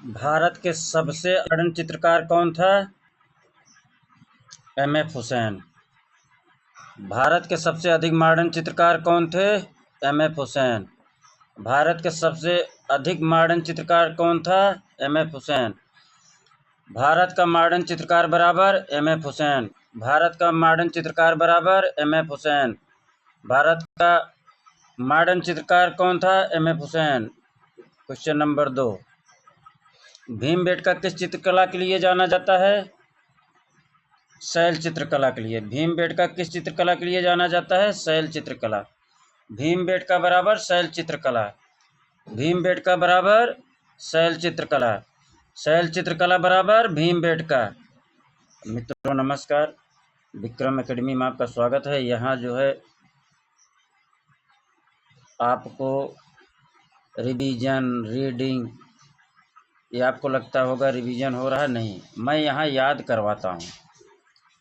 भारत के सबसे अड़न चित्रकार कौन था? एम.एफ. हुसैन। भारत के सबसे अधिक मॉडर्न चित्रकार कौन थे? एम.एफ. हुसैन। भारत के सबसे अधिक मॉडर्न चित्रकार कौन था? एम.एफ. हुसैन। भारत का मॉडर्न चित्रकार बराबर एम.एफ. हुसैन। भारत का मॉडर्न चित्रकार बराबर एम.एफ. हुसैन। भारत का मॉडर्न चित्रकार कौन था? MF. Hussain. Question number 2, Bhimbetka किस चित्रकला के लिए जाना जाता है? शैल चित्रकला के लिए। भीमबेटका किस चित्रकला के लिए जाना जाता है? शैल चित्रकला। भीमबेटका बराबर शैल चित्रकला। भीमबेटका बराबर शैल चित्रकला। शैल चित्रकला बराबर भीमबेटका। मित्रों नमस्कार, विक्रम एकेडमी में आपका स्वागत है। यहाँ जो है आपको रिवीजन, रीडिंग, ये आपको लगता होगा रिवीजन हो रहा है, नहीं, मैं यहाँ याद करवाता हूँ।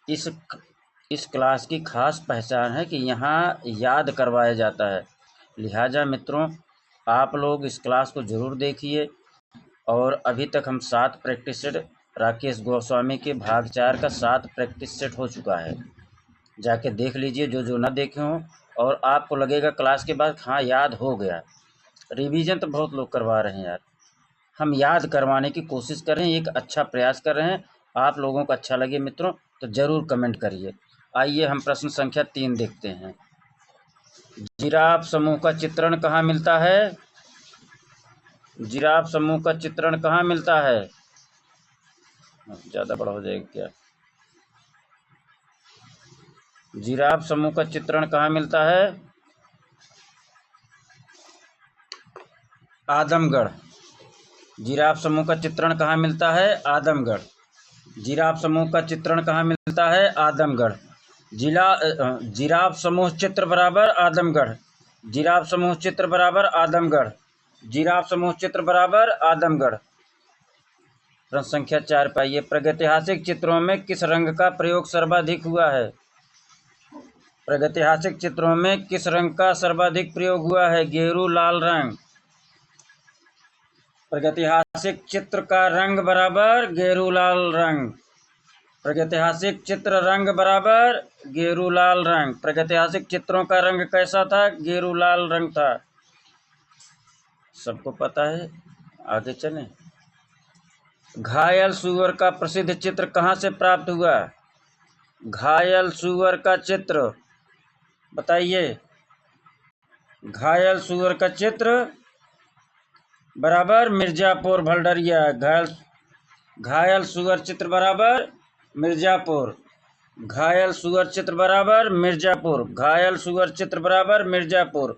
इस क्लास की खास पहचान है कि यहाँ याद करवाया जाता है। लिहाजा मित्रों, आप लोग इस क्लास को ज़रूर देखिए। और अभी तक हम 7 प्रैक्टिस सेट, राकेश गोस्वामी के भाग 4 का 7 प्रैक्टिस सेट हो चुका है। जाके देख लीजिए जो ना देखे हों, और आपको लगेगा क्लास के बाद हाँ याद हो गया। रिवीजन तो बहुत लोग करवा रहे हैं यार, हम याद करवाने की कोशिश कर रहे हैं, एक अच्छा प्रयास कर रहे हैं। आप लोगों को अच्छा लगे मित्रों तो ज़रूर कमेंट करिए। आइए हम प्रश्न संख्या 3 देखते हैं। जिराफ समूह का चित्रण कहाँ मिलता है? जिराफ समूह का चित्रण कहाँ मिलता है? ज़्यादा बड़ा हो जाएगा क्या? जिराफ समूह का चित्रण कहाँ मिलता है? आदमगढ़। जिराफ समूह का चित्रण कहाँ मिलता है? आदमगढ़। जिराफ समूह का चित्रण कहाँ मिलता है? आदमगढ़। जिराफ समूह चित्र बराबर आदमगढ़। जिराफ समूह चित्र बराबर आदमगढ़। जिराफ समूह चित्र बराबर आदमगढ़। प्रश्न संख्या 4 पाइए, प्रागैतिहासिक चित्रों में किस रंग का प्रयोग सर्वाधिक हुआ है? प्रागैतिहासिक चित्रों में किस रंग का सर्वाधिक प्रयोग हुआ है? गेरू लाल रंग। प्रागैतिहासिक चित्र का रंग बराबर गेरू लाल रंग। प्रागैतिहासिक चित्र रंग बराबर गेरू लाल रंग। प्रागैतिहासिक चित्रों का रंग कैसा था? गेरू लाल रंग था। सबको पता है, आगे चलें। घायल सूअर का प्रसिद्ध चित्र कहाँ से प्राप्त हुआ? घायल सूअर का चित्र बताइए। घायल सूअर का चित्र बराबर मिर्जापुर भलडरिया। घायल सूअर चित्र बराबर मिर्जापुर। घायल सूअर चित्र बराबर मिर्जापुर। घायल सूअर चित्र बराबर मिर्जापुर।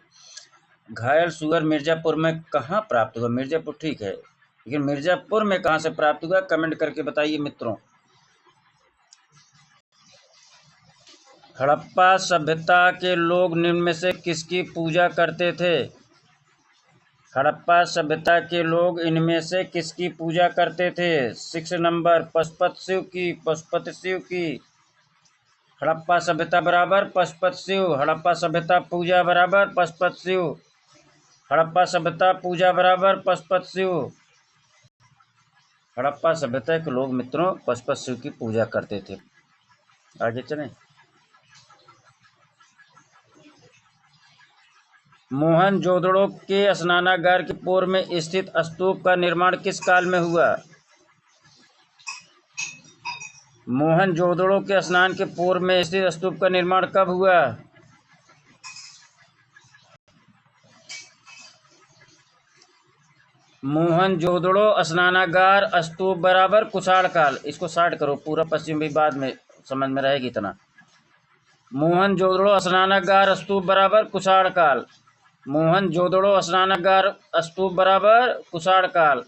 घायल सूअर मिर्जापुर में कहाँ प्राप्त हुआ? मिर्जापुर ठीक है, लेकिन मिर्जापुर में कहाँ से प्राप्त हुआ? कमेंट करके बताइए मित्रों। हड़प्पा सभ्यता के लोग निम्न में से किसकी पूजा करते थे? हड़प्पा सभ्यता के लोग इनमें से किसकी पूजा करते थे? 6 नंबर, पशुपत शिव की। पशुपत शिव की। हड़प्पा सभ्यता बराबर पशुपत शिव। हड़प्पा सभ्यता पूजा बराबर पशुपत शिव। हड़प्पा सभ्यता पूजा बराबर पशुपत शिव। हड़प्पा सभ्यता के लोग मित्रों पशुपत शिव की पूजा करते थे। आगे चलें। मोहनजोदड़ो के स्नानागार के पूर्व में स्थित स्तूप का निर्माण किस काल में हुआ? मोहनजोदड़ो के स्नान के पूर्व में स्थित स्तूप का निर्माण कब हुआ? मोहनजोदड़ो स्नानागार स्तूप बराबर कुषाण काल। इसको शॉर्ट करो, पूरा पश्चिम भी बाद में समझ में रहेगी इतना। मोहनजोदड़ो स्नानागार स्तूप बराबर कुषाण काल। मोहनजोदड़ो स्नानागार स्तूप बराबर कुषाण काल।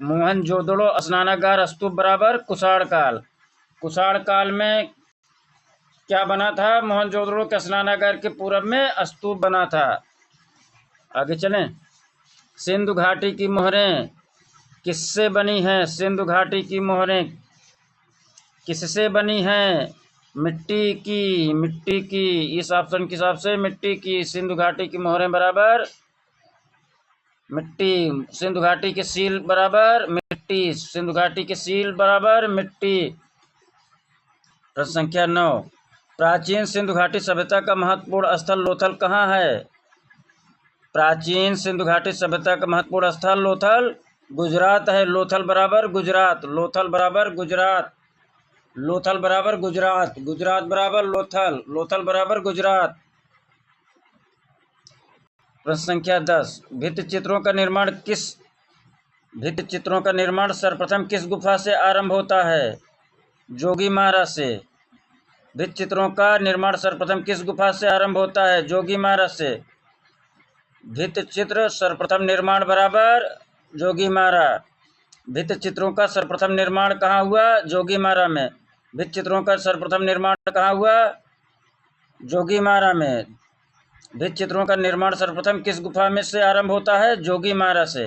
मोहनजोदड़ो स्नानागार स्तूप बराबर कुषाण काल। कुषाण काल में क्या बना था? मोहनजोदड़ो के स्नानागार के पूर्व में स्तूप बना था। आगे चलें। सिंधु घाटी की मोहरें किससे बनी हैं? सिंधु घाटी की मोहरें किससे बनी हैं? मिट्टी की। मिट्टी की। इस ऑप्शन के हिसाब से मिट्टी की। सिंधु घाटी की मोहरें बराबर मिट्टी। सिंधु घाटी के सील बराबर मिट्टी। सिंधु घाटी के सील बराबर मिट्टी। प्रश्न संख्या 9, प्राचीन सिंधु घाटी सभ्यता का महत्वपूर्ण स्थल लोथल कहाँ है? प्राचीन सिंधु घाटी सभ्यता का महत्वपूर्ण स्थल लोथल गुजरात है। लोथल बराबर गुजरात। लोथल बराबर गुजरात। लोथल बराबर गुजरात। गुजरात बराबर लोथल। लोथल बराबर गुजरात। प्रश्न संख्या 10, भित्ति चित्रों का निर्माण सर्वप्रथम किस गुफा से आरंभ होता है? जोगीमारा से। भित्ति चित्रों का निर्माण सर्वप्रथम किस गुफा से आरंभ होता है? जोगीमारा से। भित्ति चित्र सर्वप्रथम निर्माण बराबर जोगीमारा। भित्ति चित्रों का सर्वप्रथम निर्माण कहाँ हुआ? जोगीमारा में। भित्ति चित्रों का सर्वप्रथम निर्माण कहाँ हुआ? जोगीमारा में। भित्ति चित्रों का निर्माण सर्वप्रथम किस गुफा में से आरंभ होता है? जोगीमारा से।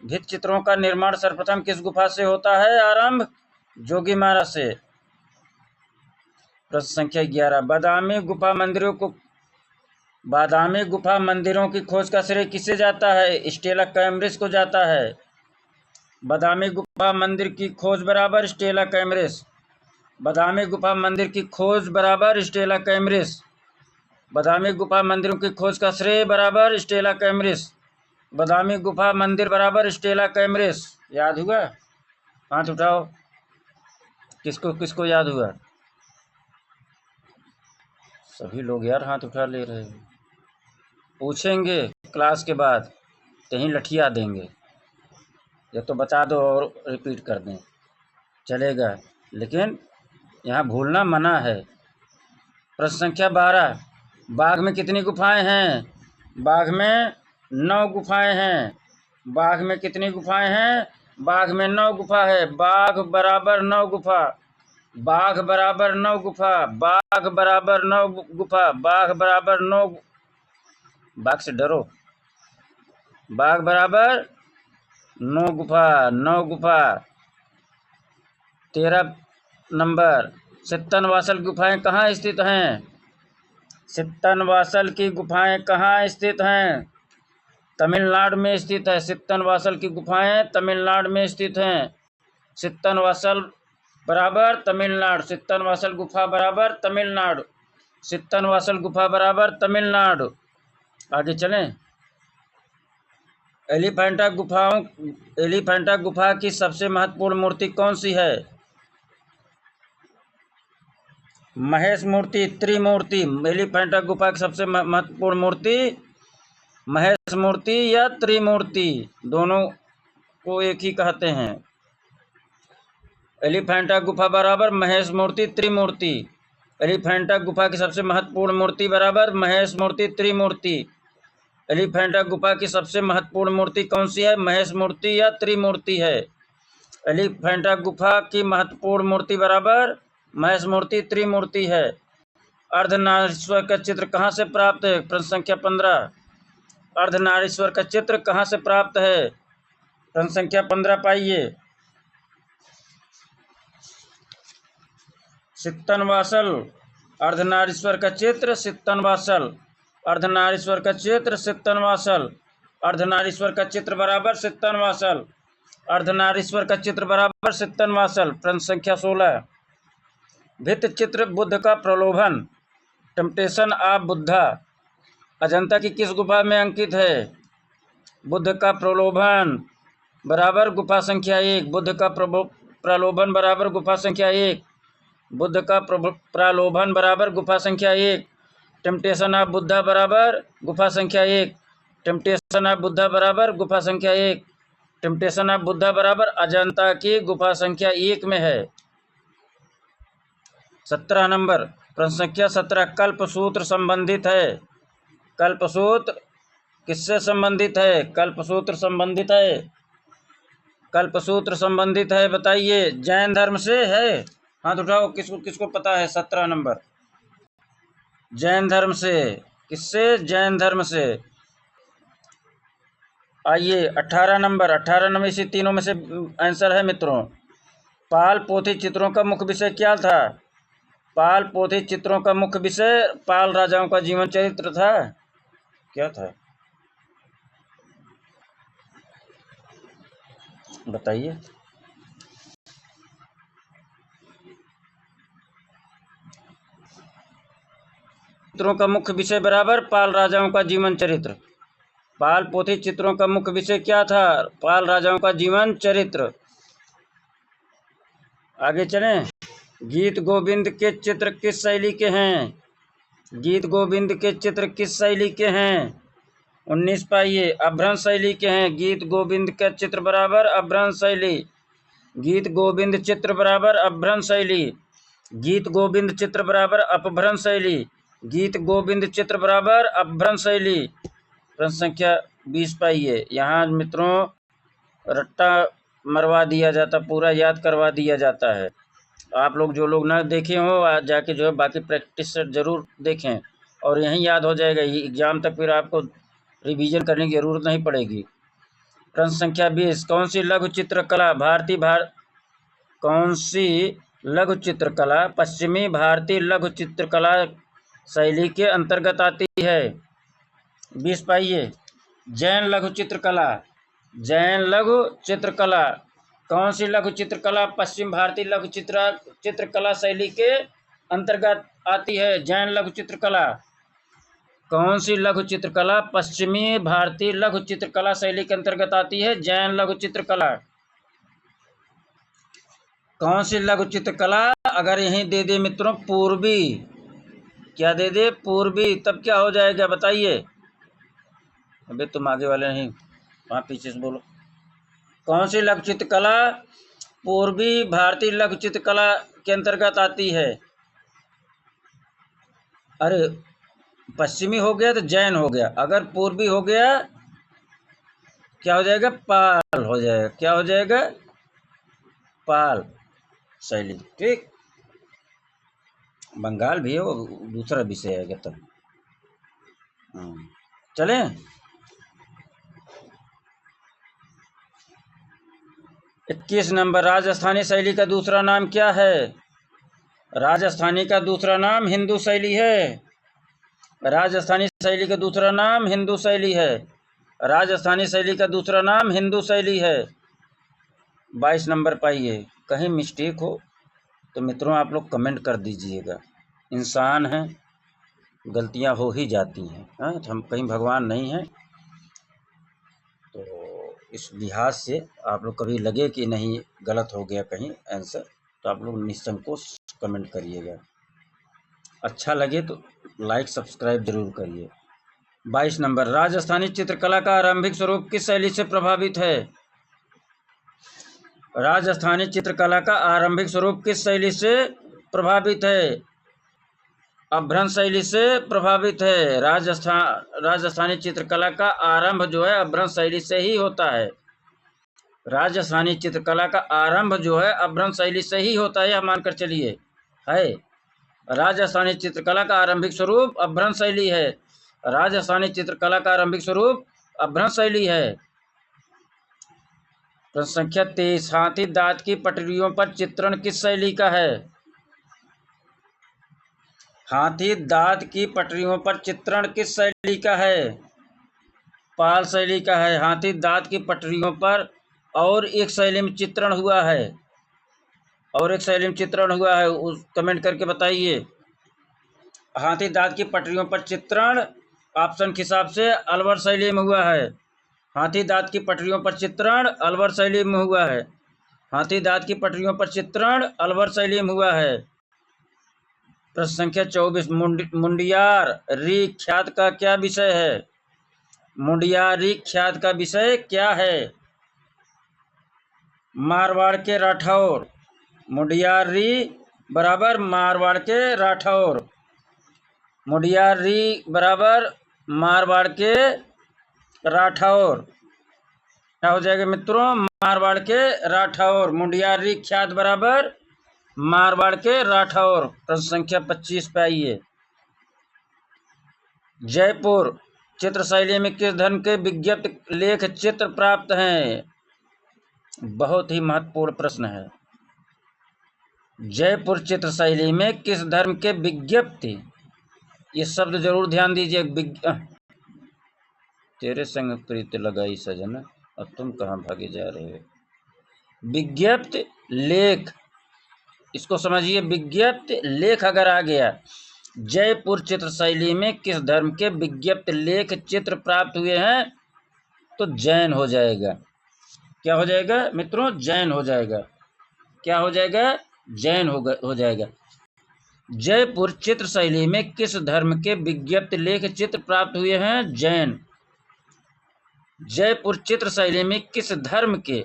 भित्ति चित्रों का निर्माण सर्वप्रथम किस गुफा से होता है आरंभ? जोगीमारा से। प्रश्न संख्या 11, बादामी गुफा मंदिरों की खोज का श्रेय किसे जाता है? स्टेला कैम्ब्रिज को जाता है। बादामी गुफा मंदिर की खोज बराबर स्टेला कैम्ब्रिज। बादामी गुफा मंदिर की खोज बराबर स्टेला कैम्ब्रिज। बादामी गुफा मंदिरों की खोज का श्रेय बराबर स्टेला कैम्ब्रिज। बादामी गुफा मंदिर बराबर स्टेला कैम्ब्रिज। याद हुआ? हाथ उठाओ। किसको किसको याद हुआ? सभी लोग यार हाथ उठा ले रहे हैं। पूछेंगे क्लास के बाद कहीं लठिया देंगे, या तो बता दो और रिपीट कर दें, चलेगा, लेकिन यहाँ भूलना मना है। प्रश्न संख्या 12, बाघ में कितनी गुफाएं हैं? बाघ में 9 गुफाएं हैं। बाघ में कितनी गुफाएं हैं? बाघ में 9 गुफा है। बाघ बराबर 9 गुफा। बाघ बराबर 9 गुफा। बाघ बराबर 9 गुफा। बाघ बराबर 9। बाघ से डरो। बाघ बराबर 9 गुफा। 9 गुफा। 13 नंबर, सित्तनवासल गुफाएं कहाँ स्थित हैं? सित्तनवासल की गुफाएं कहाँ स्थित हैं? तमिलनाडु में स्थित है। सित्तनवासल की गुफाएं तमिलनाडु में स्थित हैं। सित्तनवासल बराबर तमिलनाडु। सित्तनवासल गुफा बराबर तमिलनाडु। सित्तनवासल गुफा बराबर तमिलनाडु। आगे चलें। एलिफेंटा गुफा की सबसे महत्वपूर्ण मूर्ति कौन सी है? महेश मूर्ति, त्रिमूर्ति। एलिफेंटा गुफा की सबसे महत्वपूर्ण मूर्ति महेश मूर्ति या त्रिमूर्ति, दोनों को एक ही कहते हैं। एलिफेंटा गुफा बराबर महेश मूर्ति त्रिमूर्ति। एलिफेंटा गुफा की सबसे महत्वपूर्ण मूर्ति बराबर महेश मूर्ति त्रिमूर्ति। एलिफेंटा गुफा की सबसे महत्वपूर्ण मूर्ति कौन सी है? महेश मूर्ति या त्रिमूर्ति है। एलिफेंटा गुफा की महत्वपूर्ण मूर्ति बराबर महेश मूर्ति त्रिमूर्ति है। अर्धनारीश्वर का चित्र कहाँ से प्राप्त है? प्रश्न संख्या 15, अर्धनारीश्वर का चित्र कहाँ से प्राप्त है? प्रश्न संख्या 15 पाइए। सित्तनवासल। अर्धनारीश्वर का चित्र सित्तनवासल। अर्धनारीश्वर का चित्र सित्तनवासल। अर्धनारीश्वर का चित्र बराबर सित्तनवासल। अर्धनारीश्वर का चित्र बराबर सित्तनवासल। प्रश्न संख्या 16, भित्ति चित्र बुद्ध का प्रलोभन, टेम्पटेशन ऑफ बुद्धा, अजंता की किस गुफा में अंकित है? बुद्ध का प्रलोभन बराबर गुफा संख्या 1। बुद्ध का प्रलोभन बराबर गुफा संख्या 1। बुद्ध का प्रलोभन बराबर गुफा संख्या 1। टेम्पटेशन ऑफ बुद्धा बराबर गुफा संख्या 1। टेम्पटेशन ऑफ बुद्धा बराबर गुफा संख्या 1। टेम्पटेशन ऑफ बुद्धा बराबर अजंता की गुफा संख्या 1 में है। 17 नंबर, प्रश्न संख्या 17, कल्पसूत्र संबंधित है। कल्पसूत्र किससे संबंधित है? कल्पसूत्र संबंधित है। कल्पसूत्र संबंधित है, बताइए। जैन धर्म से है? हाथ उठाओ, किसको किसको पता है? 17 नंबर, जैन धर्म से। किससे? जैन धर्म से। आइए 18 नंबर, 18 नंबर इसी तीनों में से आंसर है मित्रों। पाल पोथी चित्रों का मुख्य विषय क्या था? पाल पोथी चित्रों का मुख्य विषय पाल राजाओं का जीवन चरित्र था। क्या था? बताइए। चित्रों का मुख्य विषय बराबर पाल राजाओं का जीवन चरित्र। पाल पोथी चित्रों का मुख्य विषय क्या था? पाल राजाओं का जीवन चरित्र। आगे चलें। गीत गोविंद के चित्र किस शैली के हैं? गीत गोविंद के चित्र किस शैली के हैं? 19 पाइए। अभ्रंश शैली के हैं। गीत गोविंद का चित्र बराबर अभ्रंश शैली। गीत गोविंद चित्र बराबर अभ्रंश शैली। गीत गोविंद चित्र बराबर अपभ्रंश शैली। गीत गोविंद चित्र बराबर अपभ्रंश शैली। प्रश्न संख्या 20 पाइए। यहाँ मित्रों रट्टा मरवा दिया जाता, पूरा याद करवा दिया जाता है। आप लोग जो लोग ना देखे हो आज जाके जो है बाकी प्रैक्टिस जरूर देखें और यहीं याद हो जाएगा। एग्जाम तक फिर आपको रिवीजन करने की जरूरत नहीं पड़ेगी। प्रश्न संख्या 20। कौन सी लघु चित्रकला कौन सी लघु चित्रकला पश्चिमी भारतीय लघु चित्रकला शैली के अंतर्गत आती है? 20 पाइए। जैन लघु चित्रकला। जैन लघु चित्रकला। कौन सी लघु चित्रकला पश्चिम भारतीय लघु चित्रकला शैली के अंतर्गत आती है? जैन लघु चित्रकला। कौन सी लघु चित्रकला पश्चिमी भारतीय लघु चित्रकला शैली के अंतर्गत आती है? जैन लघु चित्रकला। कौन सी लघु चित्रकला अगर यहीं दे दे मित्रों पूर्वी, क्या दे दे? पूर्वी, तब क्या हो जाएगा बताइए? अबे तुम आगे वाले नहीं, वहाँ पीछे से बोलो। कौन सी लघु चित्रकला पूर्वी भारतीय लघु चित्रकला के अंतर्गत आती है? अरे पश्चिमी हो गया तो जैन हो गया, अगर पूर्वी हो गया क्या हो जाएगा? पाल हो जाएगा। क्या हो जाएगा? पाल शैली। ठीक, बंगाल भी है, वो दूसरा विषय है तब। चलें। 21 नंबर। राजस्थानी शैली का दूसरा नाम क्या है? राजस्थानी का दूसरा नाम हिंदू शैली है। राजस्थानी शैली का दूसरा नाम हिंदू शैली है। राजस्थानी शैली का दूसरा नाम हिंदू शैली है। 22 नंबर पाइए। कहीं मिस्टेक हो तो मित्रों आप लोग कमेंट कर दीजिएगा। इंसान हैं, गलतियां हो ही जाती हैं। हाँ, हम कहीं भगवान नहीं हैं, तो इस लिहाज से आप लोग कभी लगे कि नहीं गलत हो गया कहीं आंसर, तो आप लोग निसंकोच कमेंट करिएगा। अच्छा लगे तो लाइक सब्सक्राइब जरूर करिए। 22 नंबर। राजस्थानी चित्रकला का आरंभिक स्वरूप किस शैली से प्रभावित है? राजस्थानी चित्रकला का आरंभिक स्वरूप किस शैली से प्रभावित है? अभ्रंश शैली से प्रभावित है। राजस्थानी चित्रकला का आरंभ जो है अभ्रंश शैली से ही होता है। राजस्थानी चित्रकला का आरंभ जो है अभ्रंश शैली से ही होता है, मानकर चलिए है। राजस्थानी चित्रकला का आरंभिक स्वरूप अभ्रंश शैली है। राजस्थानी चित्रकला का आरंभिक स्वरूप अभ्रंश शैली है। प्रश्न संख्या 23। हाथी दांत की पटरियों पर चित्रण किस शैली का है? हाथी दांत की पटरियों पर चित्रण किस शैली का है? पाल शैली का है। हाथी दांत की पटरियों पर और एक शैली में चित्रण हुआ है, और एक शैली में चित्रण हुआ है, उस कमेंट करके बताइए। हाथी दांत की पटरियों पर चित्रण ऑप्शन के हिसाब से अलवर शैली में हुआ है। हाथी दांत की पटरियों पर चित्रण अलवर शैली में हुआ है। हाथी दांत की पटरियों पर चित्रण अलवर शैली में हुआ है। प्रश्न संख्या 24। मुंडियार री ख्यात का क्या विषय है? मुंडियारी ख्यात का विषय क्या है? मारवाड़ के राठौर। मुंडियारी बराबर मारवाड़ के राठौर। मुंडियारी बराबर मारवाड़ के राठौर। क्या हो जाएगा मित्रों? मारवाड़ के राठौर। मुंडियारी ख्यात बराबर मारवाड़ के राठौर। प्रश्न संख्या 25 पे आइए। जयपुर चित्र शैली में किस धर्म के विज्ञप्त लेख चित्र प्राप्त हैं? बहुत ही महत्वपूर्ण प्रश्न है। जयपुर चित्र शैली में किस धर्म के विज्ञप्ति, ये शब्द जरूर ध्यान दीजिए। तेरे संग प्रीत लगाई सजना, अब तुम कहाँ भागे जा रहे हो? विज्ञप्ति लेख, इसको समझिए, विज्ञप्ति लेख अगर आ गया, जयपुर चित्र शैली में किस धर्म के विज्ञप्ति लेख चित्र प्राप्त हुए हैं, तो जैन हो जाएगा। क्या हो जाएगा मित्रों? जैन हो जाएगा। क्या हो जाएगा? जैन हो जाएगा। जयपुर चित्र शैली में किस धर्म के विज्ञप्ति लेख चित्र प्राप्त हुए हैं? जैन। जयपुर चित्र शैली में किस धर्म के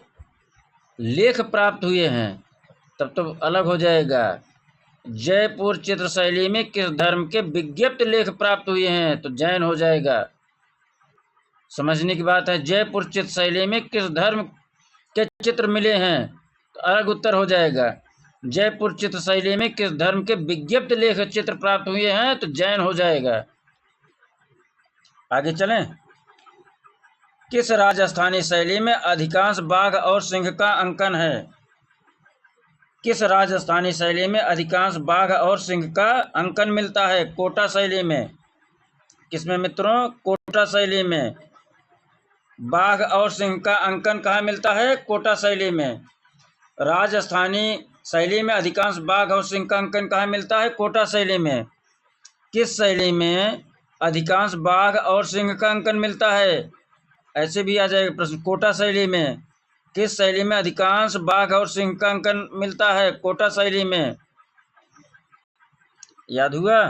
लेख प्राप्त हुए हैं, तब तो अलग हो जाएगा। जयपुर चित्र शैली में किस धर्म के विज्ञप्ति लेख प्राप्त हुए हैं, तो जैन हो जाएगा। समझने की बात है। जयपुर चित्र शैली में किस धर्म के चित्र मिले हैं, तो अलग उत्तर हो जाएगा। जयपुर चित्र शैली में किस धर्म के विज्ञप्ति लेख चित्र प्राप्त हुए हैं, तो जैन हो जाएगा। आगे चलें। किस राजस्थानी शैली में अधिकांश बाघ और सिंह का अंकन है? किस राजस्थानी शैली में अधिकांश बाघ और सिंह का अंकन मिलता है? कोटा शैली में। किसमें मित्रों? कोटा शैली में। बाघ और सिंह का अंकन कहाँ मिलता है? कोटा शैली में। राजस्थानी शैली में अधिकांश बाघ और सिंह का अंकन कहाँ मिलता है? कोटा शैली में। किस शैली में अधिकांश बाघ और सिंह का अंकन मिलता है? ऐसे भी आ जाएगा प्रश्न। कोटा शैली में। किस शैली में अधिकांश बाघ और सिंह का अंकन मिलता है? कोटा शैली में। याद हुआ?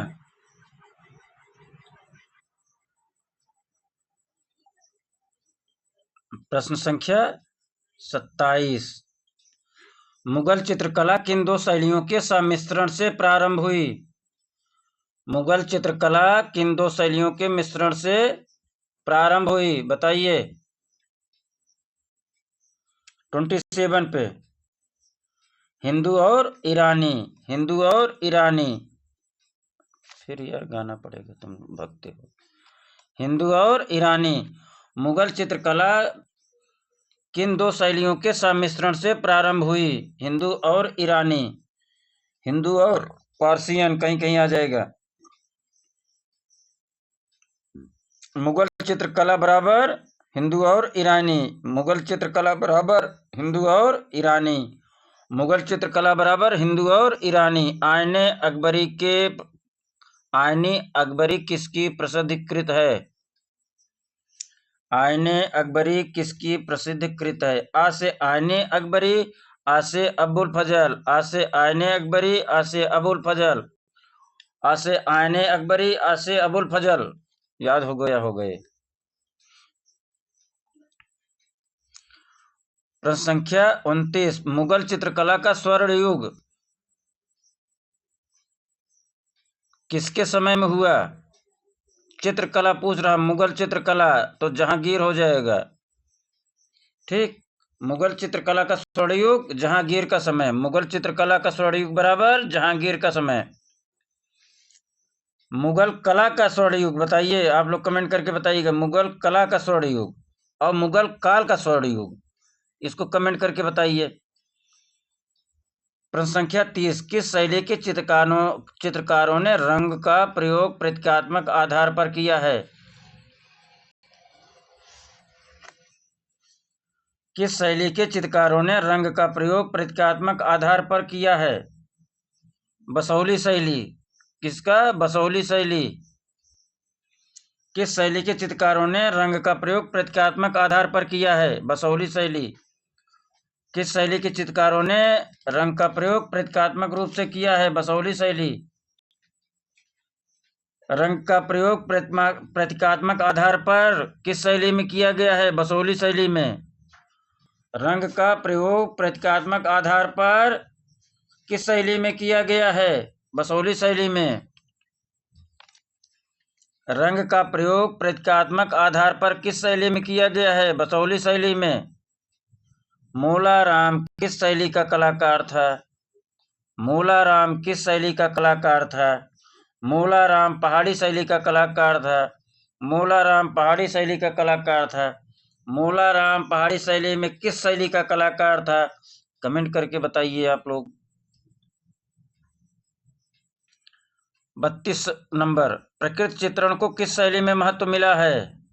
प्रश्न संख्या 27। मुगल चित्रकला किन दो शैलियों के सम्मिश्रण से प्रारंभ हुई? मुगल चित्रकला किन दो शैलियों के मिश्रण से प्रारंभ हुई? बताइए। 27 पे। हिंदू और ईरानी। हिंदू और ईरानी। फिर यार गाना पड़ेगा, तुम भगते हो। हिंदू और ईरानी। मुगल चित्रकला किन दो शैलियों के सम्मिश्रण से प्रारंभ हुई? हिंदू और ईरानी। हिंदू और पार्सियन कहीं कहीं आ जाएगा। मुगल चित्रकला बराबर हिंदू और ईरानी। मुगल चित्रकला बराबर हिंदू और ईरानी। मुगल चित्रकला बराबर हिंदू और ईरानी। आईने अकबरी किसकी प्रसिद्ध कृत है? आईने अकबरी किसकी प्रसिद्ध कृत है? आ से आईने अकबरी, आ से अबुल फजल, आ से आईने अकबरी, आ से अबुल फजल, आ से आईने अकबरी, आ से अबुल फजल। याद हो गया? हो गए। प्रश्न संख्या 29। मुगल चित्रकला का स्वर्ण युग किसके समय में हुआ? चित्रकला पूछ रहा, मुगल चित्रकला, तो जहांगीर हो जाएगा। ठीक। मुगल चित्रकला का स्वर्ण युग जहांगीर का समय। मुगल चित्रकला का स्वर्ण युग बराबर जहांगीर का समय। मुगल कला का स्वर्ण युग बताइए, आप लोग कमेंट करके बताइएगा। मुगल कला का स्वर्ण युग और मुगल काल का स्वर्ण युग, इसको कमेंट करके बताइए। प्रश्न संख्या 30। किस शैली के चित्रकारों ने रंग का प्रयोग प्रतीकात्मक आधार पर किया है? किस शैली के चित्रकारों ने रंग का प्रयोग प्रतीकात्मक आधार पर किया है? बसोहली शैली। किसका? बसोहली शैली। किस शैली के चित्रकारों ने रंग का प्रयोग प्रतीकात्मक आधार पर किया है? बसोहली शैली। किस शैली के चित्रकारों ने रंग का प्रयोग प्रतीकात्मक रूप से किया है? बसोहली शैली। रंग का प्रयोग प्रतीकात्मक आधार पर किस शैली में किया गया है? बसोहली शैली में। रंग का प्रयोग प्रतीकात्मक आधार पर किस शैली में किया गया है? बसोहली शैली में। रंग का प्रयोग प्रतीकात्मक आधार पर किस शैली में किया गया है? बसोहली शैली में। मूलाराम किस शैली का कलाकार था? मूलाराम किस शैली का कलाकार था? मूलाराम पहाड़ी शैली का कलाकार था। मूलाराम पहाड़ी शैली का कलाकार था। मूलाराम पहाड़ी शैली में किस शैली का कलाकार था? कमेंट करके बताइए आप लोग। 32 नंबर। प्रकृति चित्रण को किस शैली में महत्व मिला है?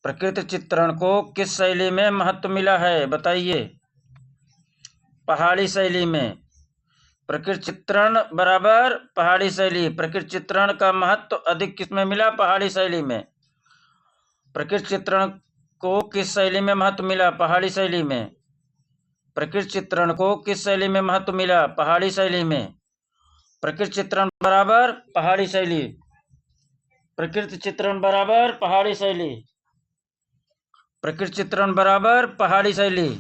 प्रकृति चित्रण को किस शैली में महत्व मिला है? बताइए। पहाड़ी शैली में। प्रकृति चित्रण बराबर पहाड़ी शैली। प्रकृति चित्रण का महत्व अधिक किसमें मिला? पहाड़ी शैली में। प्रकृति चित्रण को किस शैली में महत्व मिला? पहाड़ी शैली में। प्रकृति चित्रण को किस शैली में महत्व मिला? पहाड़ी शैली में। प्रकृति चित्रण बराबर पहाड़ी शैली। प्रकृति चित्रण बराबर पहाड़ी शैली। प्रकृति चित्रण बराबर पहाड़ी शैली।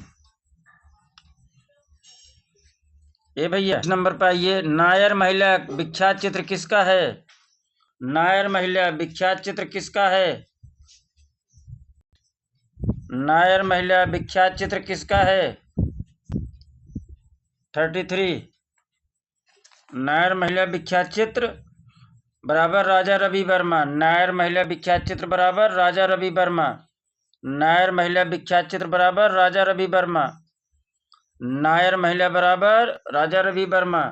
ए भैया इस नंबर पर आइए। नायर महिला विख्यात चित्र किसका है? नायर महिला विख्यात चित्र किसका है? नायर महिला विख्यात चित्र किसका है? 33। नायर महिला विख्यात चित्र बराबर राजा रवि वर्मा। नायर महिला विख्यात चित्र बराबर राजा रवि वर्मा। नायर महिला विख्यात चित्र बराबर राजा रवि वर्मा। नायर महिला बराबर राजा रवि वर्मा।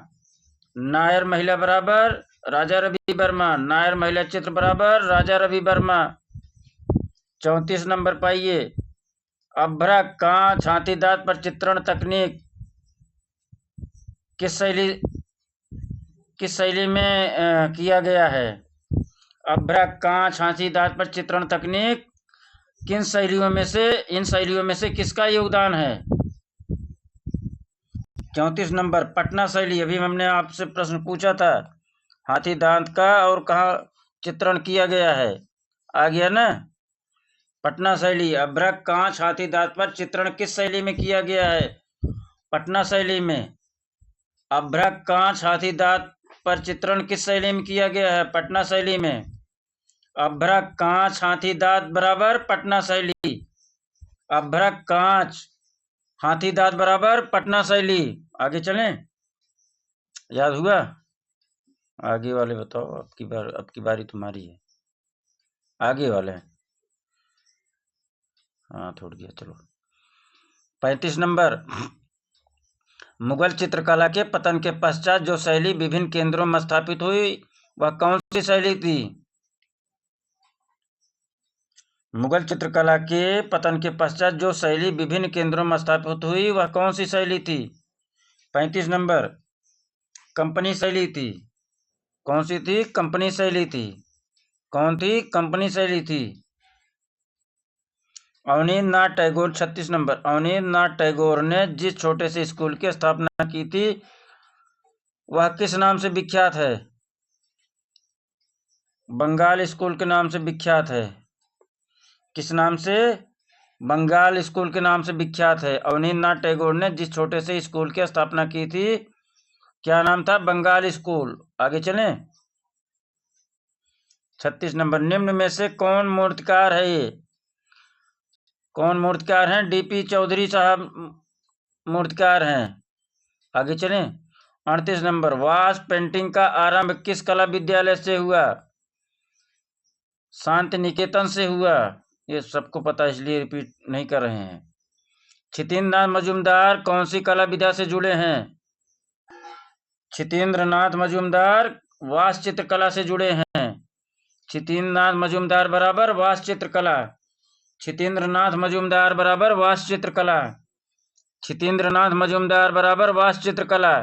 नायर महिला बराबर राजा रवि वर्मा। नायर महिला चित्र बराबर राजा रवि वर्मा। 34 नंबर पाइए। अभ्रा कांच हाथीदांत पर चित्रण तकनीक किस शैली में किया गया है? अभ्रा कांच हाथीदांत पर चित्रण तकनीक इन शैलियों में से किसका योगदान है? 34 नंबर पटना शैली। अभी हमने आपसे प्रश्न पूछा था हाथी दांत का और कहाँ चित्रण किया गया है, आ गया ना? पटना शैली। अभ्रक कांच हाथी दांत पर चित्रण किस शैली में किया गया है? पटना शैली में। अभ्रक कांच हाथी दांत पर चित्रण किस शैली में किया गया है? पटना शैली में। अभ्रक कांच हाथी दांत बराबर पटना शैली। अभ्रक कांच हाथी दांत बराबर पटना शैली। आगे चलें, याद हुआ? आगे वाले बताओ। अब की बारी तुम्हारी है। आगे वाले हाँ छोड़ दिया। चलो 35 नंबर। मुगल चित्रकला के पतन के पश्चात जो शैली विभिन्न केंद्रों में स्थापित हुई वह कौन सी शैली थी? मुगल चित्रकला के पतन के पश्चात जो शैली विभिन्न केंद्रों में स्थापित हुई वह कौन सी शैली थी? 35 नंबर कंपनी शैली थी। कौन सी थी? कंपनी शैली थी। कौन थी? कंपनी शैली थी। अवनींद्रनाथ टैगोर। 36 नंबर अवनींद्रनाथ टैगोर ने जिस छोटे से स्कूल की स्थापना की थी वह किस नाम से विख्यात है? बंगाल स्कूल के नाम से विख्यात है। किस नाम से? बंगाल स्कूल के नाम से विख्यात है। अवनींद्रनाथ टैगोर ने जिस छोटे से स्कूल की स्थापना की थी क्या नाम था? बंगाल स्कूल। आगे चलें। 36 नंबर निम्न में से कौन मूर्तिकार है? ये कौन मूर्तिकार हैं? डीपी चौधरी साहब मूर्तिकार हैं। आगे चलें। 38 नंबर वास पेंटिंग का आरंभ किस कला विद्यालय से हुआ? शांति निकेतन से हुआ। ये सबको पता इसलिए रिपीट नहीं कर रहे हैं। क्षितेंद्रनाथ मजूमदार कौन सी कला विधा से जुड़े हैं? क्षितेंद्रनाथ मजूमदार वास चित्रकला से जुड़े हैं। क्षितेंद्रनाथ मजूमदार बराबर वास चित्रकला। क्षितेंद्रनाथ मजूमदार बराबर वास चित्रकला। क्षितेंद्रनाथ मजूमदार बराबर वास चित्रकला।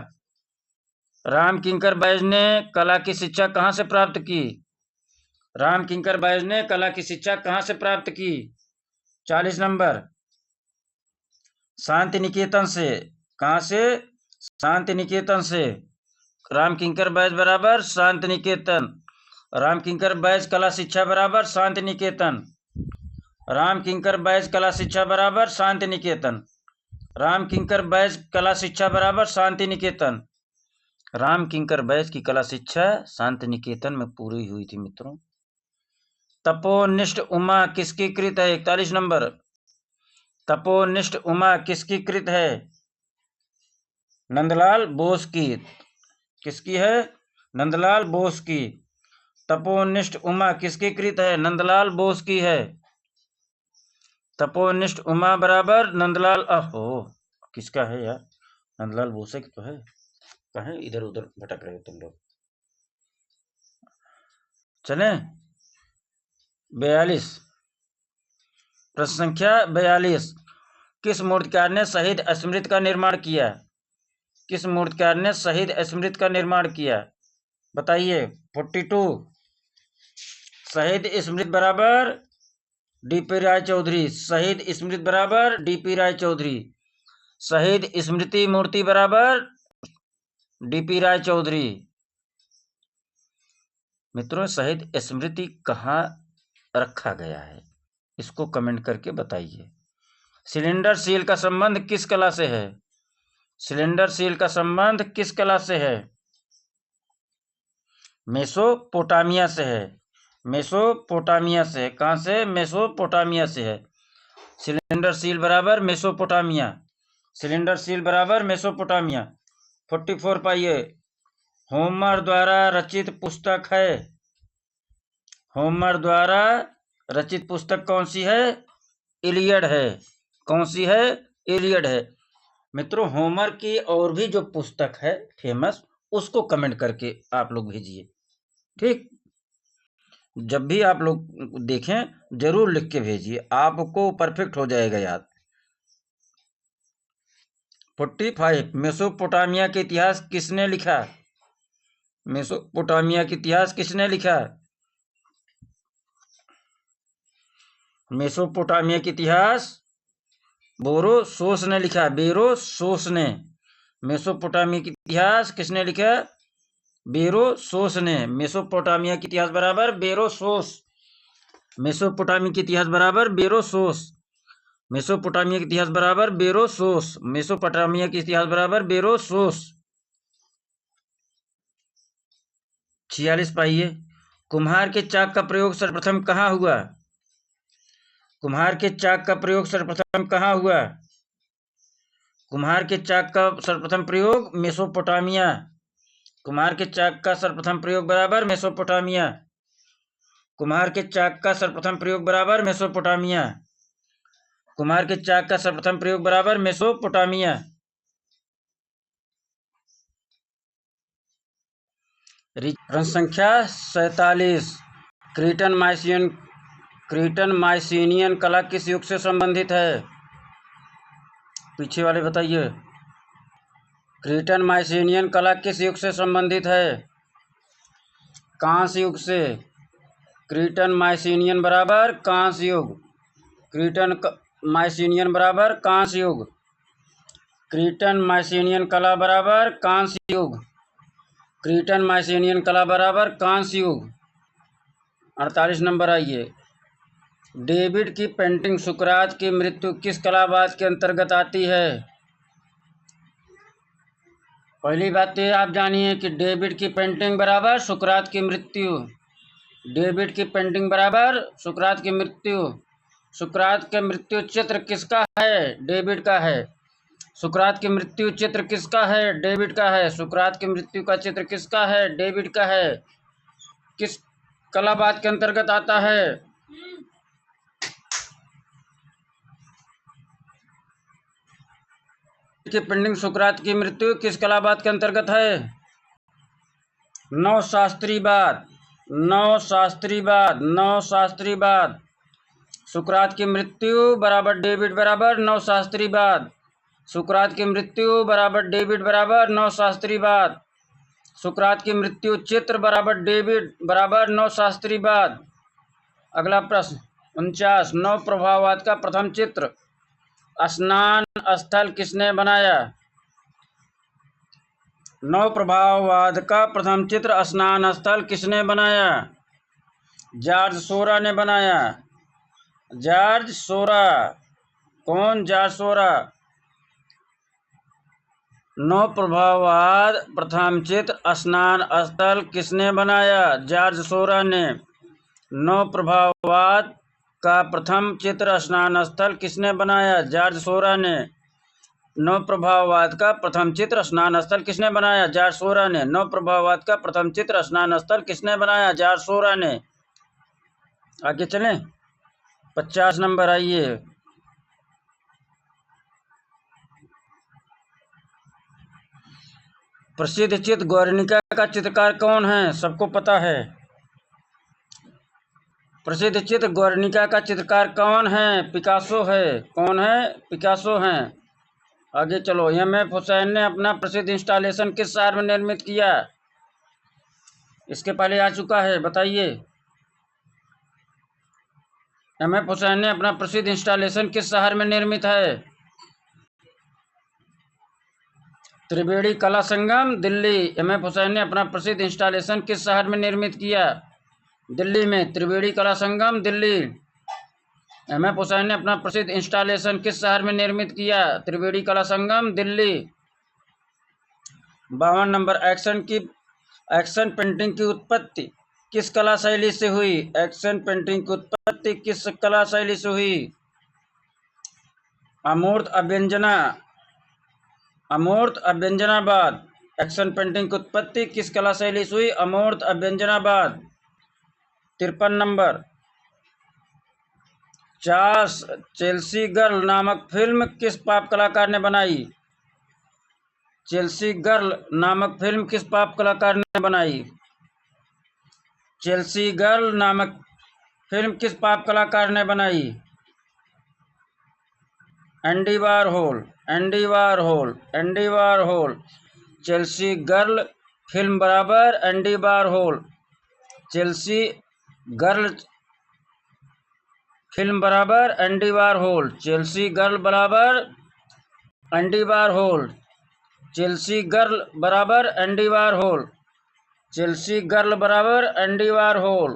राम किंकर बैज ने कला की शिक्षा कहाँ से प्राप्त की? राम किंकर बैज ने कला की शिक्षा कहाँ से प्राप्त की? 40 नंबर शांति निकेतन से। कहाँ से? शांति निकेतन से। राम किंकर बैज बराबर शांति निकेतन। राम किंकर बैज कला शिक्षा बराबर शांति निकेतन। राम किंकर बैज कला शिक्षा बराबर शांति निकेतन। राम किंकर बैज कला शिक्षा बराबर शांति निकेतन। राम किंकर बैज की कला शिक्षा शांति निकेतन में पूरी हुई थी मित्रों। तपोनिष्ठ उमा किसकी कृत है? 41 नंबर तपोनिष्ठ उमा किसकी कृत है? नंदलाल बोस की। किसकी है? नंदलाल बोस की। तपोनिष्ठ उमा किसकी कृत है? नंदलाल बोस की है। तपोनिष्ठ उमा बराबर नंदलाल। अहो किसका है यार? नंदलाल बोस की तो है। कहें इधर उधर भटक रहे हो तुम लोग। चले 42 प्रश्न संख्या 42 किस मूर्तिकार ने शहीद स्मृति का निर्माण किया? किस मूर्तिकार ने शहीद स्मृति का निर्माण किया? बताइए। 42। शहीद स्मृति बराबर डीपी राय चौधरी। शहीद स्मृति बराबर डीपी राय चौधरी। शहीद स्मृति मूर्ति बराबर डीपी राय चौधरी। मित्रों, शहीद स्मृति कहाँ रखा गया है, इसको कमेंट करके बताइए। सिलेंडर सील का संबंध किस कला से है? सिलेंडर सील का संबंध किस कला से है? मेसोपोटामिया से है। मेसोपोटामिया से। कहाँ से? मेसोपोटामिया से है। सिलेंडर सील बराबर मेसोपोटामिया। सिलेंडर सील बराबर मेसोपोटामिया। 44 पाइए। होमर द्वारा रचित पुस्तक है। होमर द्वारा रचित पुस्तक कौन सी है? इलियड है। कौन सी है? इलियड है। मित्रों, होमर की और भी जो पुस्तक है फेमस, उसको कमेंट करके आप लोग भेजिए। ठीक, जब भी आप लोग देखें जरूर लिख के भेजिए, आपको परफेक्ट हो जाएगा याद। 45। मेसोपोटामिया के इतिहास किसने लिखा? मेसोपोटामिया के इतिहास किसने लिखा? मेसोपोटामिया के इतिहास बेरोसोस ने लिखा। बेरोसोस ने। मेसोपोटामिया के इतिहास किसने लिखा? बेरोसोस ने। मेसोपोटामिया के इतिहास बराबर बेरोसोस। मेसोपोटामिया के इतिहास बराबर बेरोसोस। मेसोपोटामिया के इतिहास बराबर बेरोसोस। मेसोपोटामिया के इतिहास बराबर बेरोसोस। 46 पाइए। कुम्हार के चाक का प्रयोग सर्वप्रथम कहाँ हुआ? कुम्हार के चाक का प्रयोग सर्वप्रथम कहाँ हुआ? कुम्हार के चाक का सर्वप्रथम प्रयोग मेसोपोटामिया। कुम्हार के चाक का सर्वप्रथम प्रयोग बराबर मेसोपोटामिया। कुम्हार के चाक का सर्वप्रथम प्रयोग बराबर मेसोपोटामिया। कुम्हार के चाक का सर्वप्रथम प्रयोग बराबर मेसोपोटामिया। प्रश्न संख्या 47। क्रीटन माइसीनियन कला किस युग से संबंधित है? पीछे वाले बताइए। क्रीटन माइसीनियन कला किस युग से संबंधित है? कांस्य युग से। क्रीटन माइसीनियन बराबर कांस्य युग। क्रीटन माइसीनियन बराबर कांस्य युग। क्रीटन माइसीनियन कला बराबर कांस्य युग। क्रीटन माइसीनियन कला बराबर कांस्य युग। 48 नंबर आइए। डेविड की पेंटिंग सुकरात की मृत्यु किस कलावाद के अंतर्गत आती है? पहली बात ये आप जानिए कि डेविड की पेंटिंग बराबर सुकरात की मृत्यु। डेविड की पेंटिंग बराबर सुकरात की मृत्यु। सुकरात के मृत्यु चित्र किसका है? डेविड का है। सुकरात की मृत्यु चित्र किसका है? डेविड का है। सुकरात की मृत्यु का चित्र किसका है? डेविड का है। किस कलावाद के अंतर्गत आता है? की पेंटिंग सुकरात की मृत्यु किस कलावाद के अंतर्गत है? नवशास्त्रीवाद। नवशास्त्रीवाद। नवशास्त्रीवाद। सुकरात की मृत्यु बराबर डेविड बराबर नवशास्त्रीवाद। सुकरात की मृत्यु बराबर डेविड बराबर नवशास्त्रीवाद। सुकरात की मृत्यु चित्र बराबर डेविड बराबर नवशास्त्रीवाद। अगला प्रश्न 49। नव प्रभाववाद का प्रथम चित्र स्नान स्थल किसने बनाया? नव प्रभाववाद का प्रथम चित्र स्नान स्थल किसने बनाया? जॉर्ज सोरा ने बनाया। जॉर्ज सोरा। कौन? जॉर्ज सोरा। नव प्रभाववाद प्रथम चित्र स्नान स्थल किसने बनाया? जॉर्ज सोरा ने। नव प्रभाववाद का प्रथम चित्र स्नान स्थल किसने बनाया? जॉर्ज सोरा ने। नव प्रभाववाद का प्रथम चित्र स्नान स्थल किसने बनाया? जॉर्ज सोरा ने। नव प्रभाववाद का प्रथम चित्र स्नान स्थल किसने बनाया? जॉर्ज सोरा ने। आगे चलें। 50 नंबर आइए। प्रसिद्ध चित्र गौरनिका का चित्रकार कौन है? सबको पता है। प्रसिद्ध चित्र गौरनिका का चित्रकार कौन है? पिकासो है। कौन है? पिकासो हैं। आगे चलो। एम.एफ. हुसैन ने अपना प्रसिद्ध इंस्टॉलेशन किस शहर में निर्मित किया? इसके पहले आ चुका है, बताइए। एम.एफ. हुसैन ने अपना प्रसिद्ध इंस्टॉलेशन किस शहर में निर्मित है? त्रिवेणी कला संगम, दिल्ली। एम.एफ. हुसैन ने अपना प्रसिद्ध इंस्टॉलेशन किस शहर में निर्मित किया? दिल्ली में। त्रिवेणी कला संगम, दिल्ली। एम.एफ. हुसैन ने अपना प्रसिद्ध इंस्टॉलेशन किस शहर में निर्मित किया? त्रिवेणी कला संगम, दिल्ली। 52 नंबर। एक्शन पेंटिंग की उत्पत्ति किस कला शैली से हुई? एक्शन पेंटिंग की उत्पत्ति किस कला शैली से हुई? अमूर्त अभ्यंजनावाद। एक्शन पेंटिंग की उत्पत्ति किस कला शैली से हुई? अमूर्त अभ्यंजनावाद। 53 नंबर। चेल्सी गर्ल नामक फिल्म किस पॉप कलाकार ने बनाई? चेल्सी गर्ल नामक फिल्म किस पॉप कलाकार ने बनाई? चेल्सी गर्ल नामक फिल्म किस पॉप कलाकार ने बनाई? Andy Warhol. Chelsea girl film बराबर Andy Warhol. Chelsea girl film बराबर एंडी वारहोल। चेल्सी गर्ल बराबर एंडी वारहोल। चेल्सी गर्ल बराबर एंडी वारहोल। चेल्सी गर्ल बराबर Andy Warhol.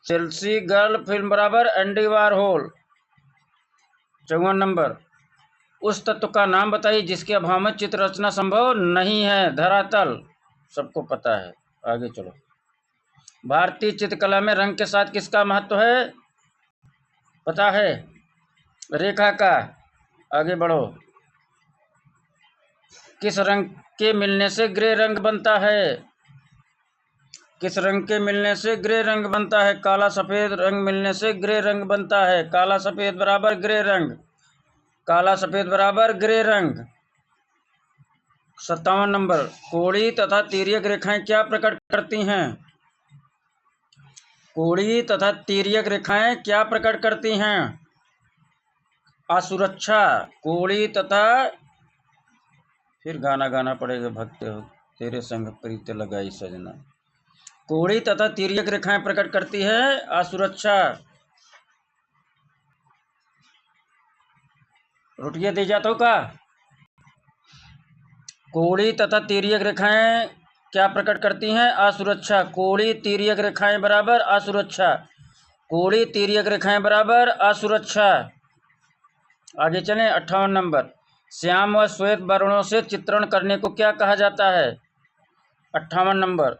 Chelsea girl film बराबर एंडी वारहोल। 54 नंबर। उस तत्व का नाम बताइए जिसके अभाव में चित्र रचना संभव नहीं है। धरातल, सबको पता है। आगे चलो। भारतीय चित्रकला में रंग के साथ किसका महत्व है? पता है? रेखा का। आगे बढ़ो। किस रंग के मिलने से ग्रे रंग बनता है? किस रंग के मिलने से ग्रे रंग बनता है? काला सफेद रंग मिलने से ग्रे रंग बनता है। काला सफेद बराबर ग्रे रंग। काला सफेद बराबर ग्रे रंग। 57 नंबर। कोड़ी तथा तिर्यक रेखाएं क्या प्रकट करती हैं? कोड़ी तथा तिर्यक रेखाएं क्या प्रकट करती हैं? असुरक्षा। कोड़ी तथा, फिर गाना गाना पड़ेगा, भगते हो तेरे संग प्रीत लगाई सजना। कोड़ी तथा तिर्यक रेखाएं प्रकट करती है असुरक्षा। रुटिया दे जाता हूँ का। कोड़ी तथा तिर्यक रेखाएं क्या प्रकट करती हैं? असुरक्षा। कोड़ी तिर्यक रेखाएं बराबर असुरक्षा। कोड़ी तिर्यक रेखाएं बराबर असुरक्षा। आगे चलें। 58 नंबर। श्याम व श्वेत वर्णों से चित्रण करने को क्या कहा जाता है? 58 नंबर।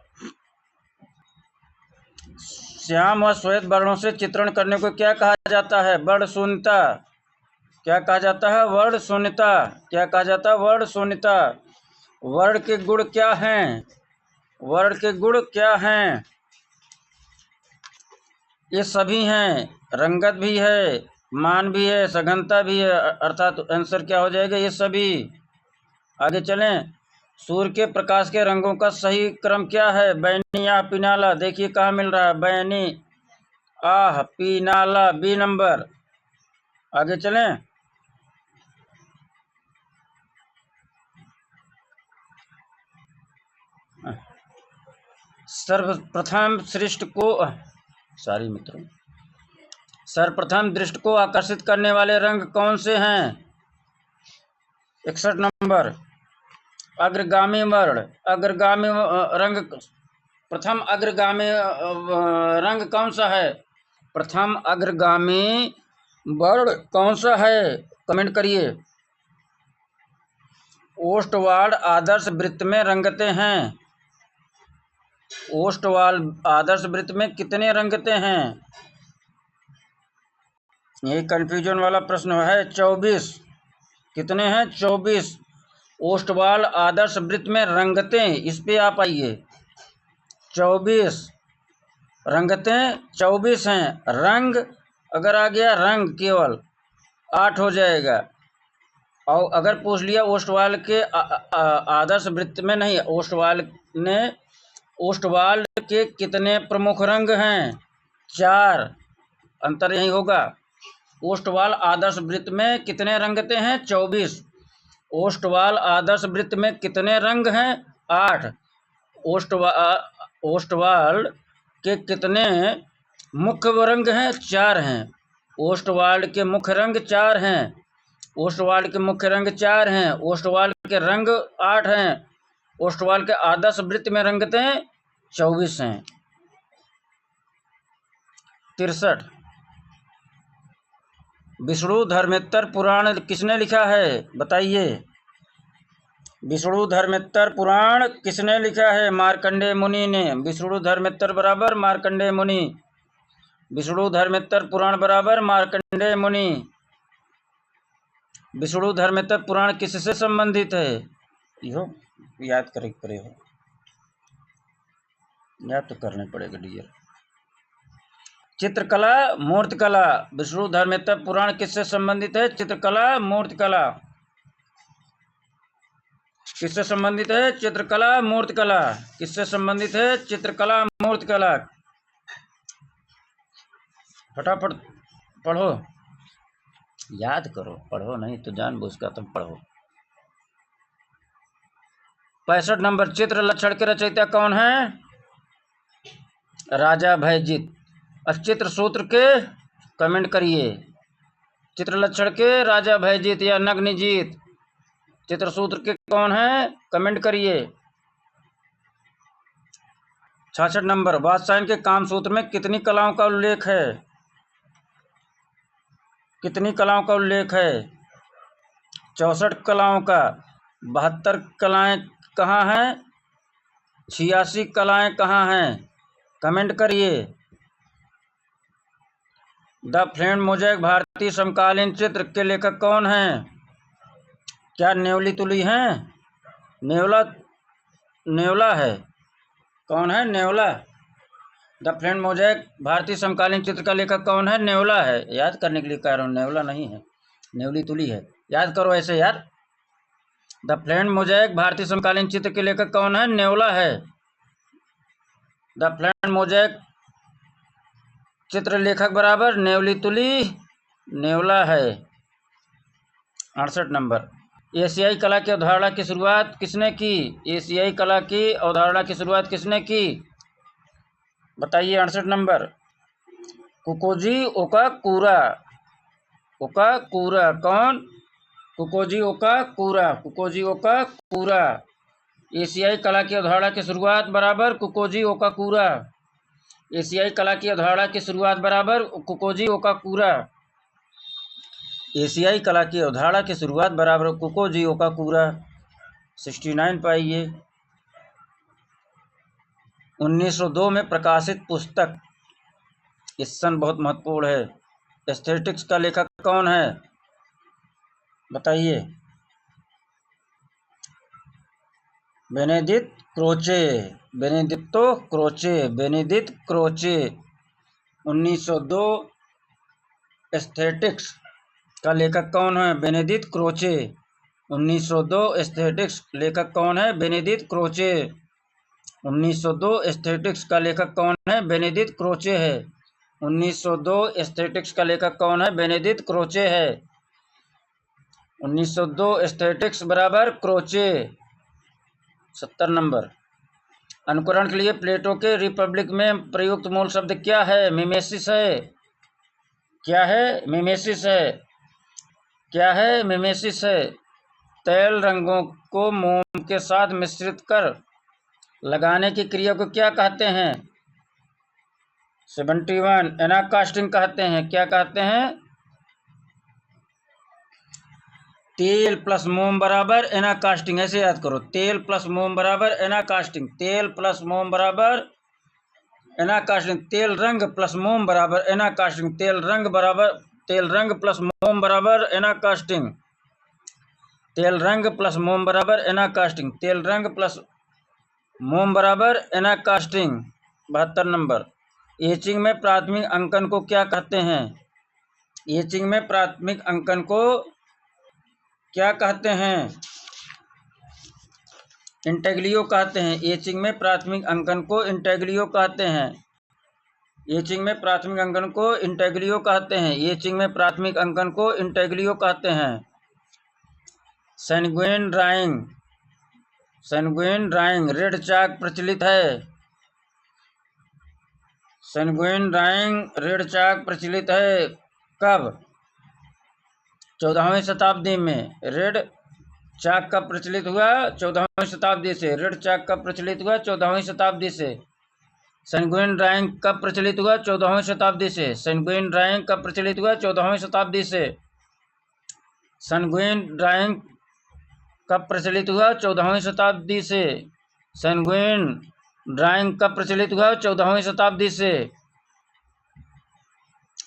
श्याम व श्वेत वर्णों से चित्रण करने को क्या कहा जाता है? वर्ण शून्यता। क्या कहा जाता है? वर्ण शून्यता। क्या कहा जाता है? वर्ण शून्यता। वर्ण के गुण क्या हैं? वर्ण के गुण क्या हैं? ये सभी हैं। रंगत भी है, मान भी है, सघनता भी है, अर्थात आंसर क्या हो जाएगा? ये सभी। आगे चलें। सूर्य के प्रकाश के रंगों का सही क्रम क्या है? बैनी आह पिनाला। देखिए कहाँ मिल रहा है, बैनी आह पिनाला, बी नंबर। आगे चलें। सर्वप्रथम दृष्टि को आकर्षित करने वाले रंग कौन से हैं? 61 नंबर। अग्रगामी वर्ण। अग्रगामी रंग। प्रथम अग्रगामी रंग कौन सा है? प्रथम अग्रगामी वर्ण कौन सा है? कमेंट करिए। ओष्ठवाल आदर्श वृत्त में रंगते हैं। ओष्ठवाल आदर्श वृत्त में कितने रंगते हैं? ये कंफ्यूजन वाला प्रश्न है। 24। कितने हैं? 24 ओष्ठवाल आदर्श वृत्त में रंगते। इस पे आप आइए। 24 रंगते 24 हैं। रंग अगर आ गया रंग केवल 8 हो जाएगा। और अगर पूछ लिया ओष्ठवाल के आदर्श वृत्त में नहीं, ओष्ठवाल के कितने प्रमुख रंग हैं? 4। अंतर यही होगा। ओष्ठवाल आदर्श वृत्त में कितने रंगते हैं? 24। ओस्टवाल आदर्श वृत्त में कितने रंग हैं? 8। ओस्टवाल के कितने मुख्य रंग हैं? 4 हैं। ओस्टवाल के मुख्य रंग 4 हैं। ओस्टवाल के मुख्य रंग 4 हैं। ओस्टवाल के रंग 8 हैं। ओस्टवाल के आदर्श वृत्त में रंगतें 24 हैं। 63। विष्णु धर्मेत्तर पुराण किसने लिखा है? बताइए। विष्णु धर्मेत्तर पुराण किसने लिखा है? मार्कंडेय मुनि ने। विष्णु धर्मेत्तर बराबर मार्कंडेय मुनि। विष्णु धर्मेत्तर पुराण बराबर मार्कंडेय मुनि। विष्णु धर्मेत्तर पुराण किससे संबंधित है? यो याद करे हो, याद तो करने पड़ेगा डियर। चित्रकला मूर्तिकला। विष्णु धर्मेत्तर पुराण किससे संबंधित है? चित्रकला मूर्तिकला। किससे संबंधित है? चित्रकला मूर्तिकला। किससे संबंधित है? चित्रकला मूर्तिकला। फटाफट पढ़ो, याद करो, पढ़ो नहीं तो जानबूझकर तुम पढ़ो। 65 नंबर। चित्र लक्षण के रचयिता कौन है? राजा भयजीत। चित्र सूत्र के कमेंट करिए। चित्र लक्षण के राजा भयजीत या नग्नजीत। चित्र सूत्र के कौन है? कमेंट करिए। 66 नंबर। वात्स्यायन के कामसूत्र में कितनी कलाओं का उल्लेख है? कितनी कलाओं का उल्लेख है? 64 कलाओं का। 72 कलाएं कहाँ हैं? 86 कलाएं कहाँ हैं? कमेंट करिए। द फ्रेंड मोज़ेक भारतीय समकालीन चित्र के लेखक कौन हैं? क्या नेवली तुली हैं? नेवला है। कौन है? नेवला। द फ्रेंड मोज़ेक भारतीय समकालीन चित्र का लेखक कौन है? नेवला है। याद करने के लिए कह रहा हूँ, नेवला नहीं है, नेवली तुली है। याद करो ऐसे यार। द फ्रेंड मोज़ेक भारतीय समकालीन चित्र के लेखक कौन है? नेवला है। द फ्रेंड मोज़ेक चित्र लेखक बराबर नेवली तुली, नेवला है। 68 नंबर। एशियाई कला की अवधारणा की शुरुआत किसने की? एशियाई कला की अवधारणा की शुरुआत किसने की? बताइए। 68 नंबर। कुकोजी ओकाकुरा। ओकाकुरा कौन? कुकोजी ओकाकुरा। कुकोजी ओकाकुरा। एशियाई कला की अवधारणा की शुरुआत बराबर कुकोजी ओकाकुरा। एशियाई कला की अवधारणा की शुरुआत बराबर कुकोजी ओकाकुरा। एशियाई कला की अवधारणा की शुरुआत बराबर कुकोजी ओकाकुरा। 69 पाइए। 1902 में प्रकाशित पुस्तक, इस सन बहुत महत्वपूर्ण है, एस्थेटिक्स का लेखक कौन है? बताइए। Benedict Croce. Benedetto Croce. Benedict Croce. 1902 aesthetics का लेखक कौन है? Benedict Croce. 1902 एस्थेटिक्स लेखक कौन है? Benedict Croce. 1902 एस्थेटिक्स का लेखक कौन है? बेनेडिक्ट क्रोचे है। 1902 एस्थेटिक्स का लेखक कौन है? बेनेडिक्ट क्रोचे है। 1902 एस्थेटिक्स बराबर क्रोचे। 70 नंबर। अनुकरण के लिए प्लेटो के रिपब्लिक में प्रयुक्त मूल शब्द क्या है? मिमेसिस है। क्या है? मिमेसिस है। क्या है? मिमेसिस है। तैल रंगों को मोम के साथ मिश्रित कर लगाने की क्रिया को क्या कहते हैं? 71 एनाकास्टिंग कहते हैं। क्या कहते हैं? तेल प्लस मोम बराबर एनाकास्टिंग। ऐसे याद करो, तेल प्लस मोम बराबर एनाकास्टिंग। तेल प्लस मोम बराबर एनाकास्टिंग। तेल रंग प्लस मोम बराबर एनाकास्टिंग। तेल रंग प्लस मोम बराबर एनाकास्टिंग। तेल रंग प्लस मोम बराबर एनाकास्टिंग। तेल रंग प्लस मोम बराबर एनाकास्टिंग। 72 नंबर। एचिंग में प्राथमिक अंकन को क्या कहते हैं? एचिंग में प्राथमिक अंकन को क्या कहते हैं? इंटेग्लियो कहते हैं। एचिंग में प्राथमिक अंकन को इंटेग्लियो कहते हैं। एचिंग में प्राथमिक अंकन को इंटेग्लियो कहते हैं। एचिंग में प्राथमिक अंकन को इंटेग्लियो कहते हैं। सैनगुइन ड्राइंग, सैनगुइन ड्राइंग रेड चाक प्रचलित है। सैनगुइन ड्राइंग रेड चाक प्रचलित है कब? 14वीं शताब्दी में। रेड चाक कब प्रचलित हुआ? 14वीं शताब्दी से। रेड चाक कब प्रचलित हुआ? 14वीं शताब्दी से। सैनगुइन ड्राइंग कब प्रचलित हुआ? 14वीं शताब्दी से। सैनगुइन ड्राइंग कब प्रचलित हुआ? 14वीं शताब्दी से। सैनगुइन ड्राइंग कब प्रचलित हुआ? 14वीं शताब्दी से। सैनगुइन ड्राइंग कब प्रचलित हुआ? 14वीं शताब्दी से।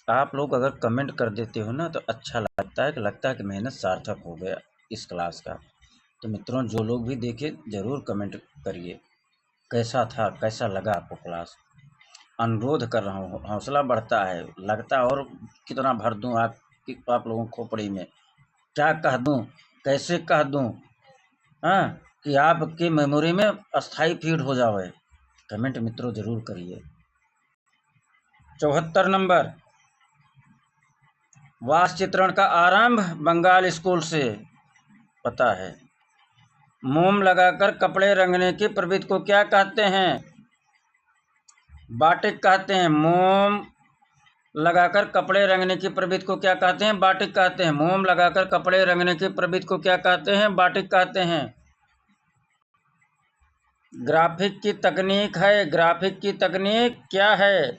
आप लोग अगर कमेंट कर देते हो ना तो अच्छा लगता है कि मेहनत सार्थक हो गया इस क्लास का। तो मित्रों, जो लोग भी देखे ज़रूर कमेंट करिए कैसा था, कैसा लगा आपको क्लास। अनुरोध कर रहा हूँ, हौसला बढ़ता है, लगता है और कितना भर दूँ आप लोगों को खोपड़ी में, क्या कह दूँ, कैसे कह दूँ, हाँ, कि आपकी मेमोरी में अस्थाई फीड हो जाए। कमेंट मित्रों ज़रूर करिए। 74 नंबर, वास्तु चित्रण का आरंभ बंगाल स्कूल से पता है। मोम लगाकर कपड़े रंगने की प्रवृत्ति को क्या कहते हैं? बाटिक कहते हैं। मोम लगाकर कपड़े रंगने की प्रवृत्ति को क्या कहते हैं? बाटिक कहते हैं। मोम लगाकर कपड़े रंगने की प्रवृत्ति को क्या कहते हैं? बाटिक कहते हैं। ग्राफिक की तकनीक है। ग्राफिक की तकनीक क्या है?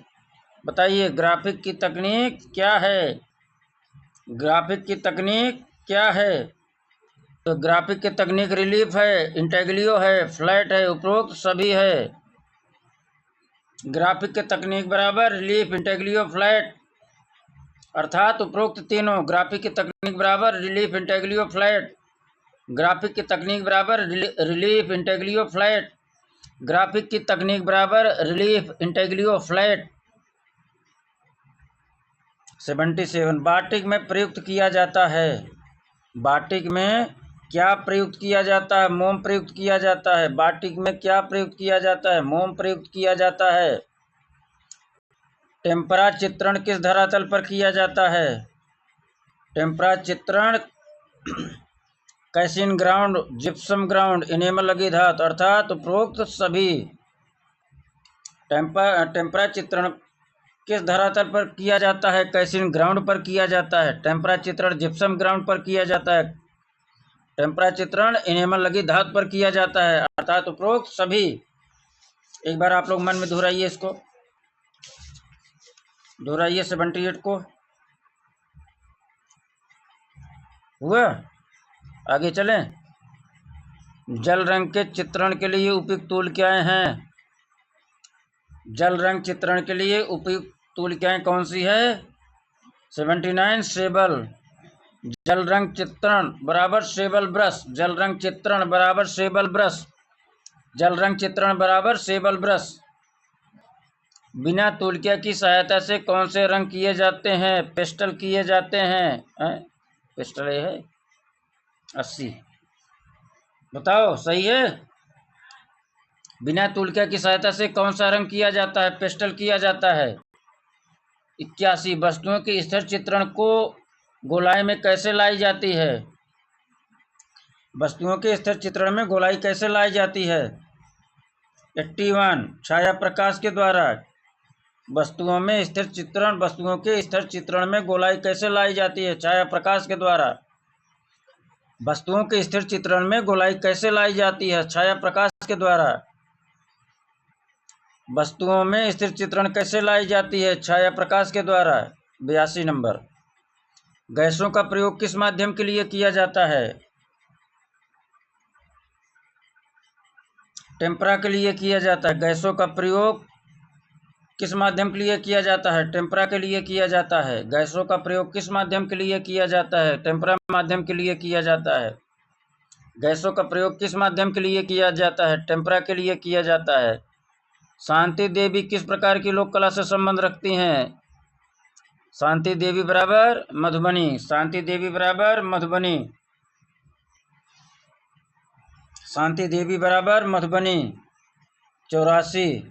बताइए, ग्राफिक की तकनीक क्या है? ग्राफिक की तकनीक क्या है? तो ग्राफिक की तकनीक रिलीफ है, इंटेग्लियो है, फ्लैट है, उपरोक्त सभी है। ग्राफिक की तकनीक बराबर रिलीफ, इंटेग्लियो, फ्लैट, अर्थात उपरोक्त तीनों। ग्राफिक की तकनीक बराबर रिलीफ, इंटेग्लियो, फ्लैट। ग्राफिक की तकनीक बराबर रिलीफ, इंटेग्लियो, फ्लैट। ग्राफिक की तकनीक बराबर रिलीफ, इंटेग्लियो, फ्लैट। 77, बाटिक में प्रयुक्त किया जाता है। बाटिक में क्या प्रयुक्त किया जाता है? मोम प्रयुक्त किया जाता है। बाटिक में क्या प्रयुक्त किया जाता है? मोम प्रयुक्त किया जाता है। टेम्परा चित्रण किस धरातल पर किया जाता है? टेम्परा चित्रण calcium ground, gypsum ground, enamel लगी धातु, अर्थात उपरोक्त सभी। टेम्परा चित्रण किस धरातल पर किया जाता है? कैल्शियम ग्राउंड पर किया जाता है। टेम्परा चित्रण जिप्सम ग्राउंड पर किया जाता है। टेम्परा चित्रण इनेमल लगी धातु पर किया जाता है, अर्थात उपरोक्त सभी। एक बार आप लोग मन में दोहराइए, इसको दोहराइए 78 को। हुआ? आगे चलें। जल रंग के चित्रण के लिए उपयुक्त तूलिकाएं हैं। जल रंग चित्रण के लिए उपयुक्त तूलिकाएं कौन सी है? 79, सेबल। जल रंग चित्रण बराबर सेबल ब्रश। जल रंग चित्रण बराबर सेबल ब्रश। जल रंग चित्रण बराबर सेबल ब्रश। बिना तूलिका की सहायता से कौन से रंग किए जाते हैं? पेस्टल किए जाते हैं। पेस्टल ये है 80। बताओ, सही है? बिना तूलिका की सहायता से कौन सा रंग किया जाता है? पेस्टल किया जाता है। 81, वस्तुओं के स्थिर चित्रण को गोलाई में कैसे लाई जाती है? वस्तुओं के स्थिर चित्रण में गोलाई कैसे लाई जाती है? 81, छाया प्रकाश के द्वारा। वस्तुओं में स्थिर चित्रण, वस्तुओं के स्थिर चित्रण में गोलाई कैसे लाई जाती है? छाया प्रकाश के द्वारा। वस्तुओं के स्थिर चित्रण में गोलाई कैसे लाई जाती है? छाया प्रकाश के द्वारा। वस्तुओं में स्थिर चित्रण कैसे लाई जाती है? छाया प्रकाश के द्वारा। 82 नंबर, गैसों का प्रयोग किस माध्यम के लिए किया जाता है? टेम्परा के लिए किया जाता है। गैसों का प्रयोग किस माध्यम के लिए किया जाता है? टेम्परा के लिए किया जाता है। गैसों का प्रयोग किस माध्यम के लिए किया जाता है? टेम्परा माध्यम के लिए किया जाता है। गैसों का प्रयोग किस माध्यम के लिए किया जाता है? टेम्परा के लिए किया जाता है। शांति देवी किस प्रकार की लोक कला से संबंध रखती हैं? शांति देवी बराबर मधुबनी। शांति देवी बराबर मधुबनी। शांति देवी बराबर मधुबनी। 84,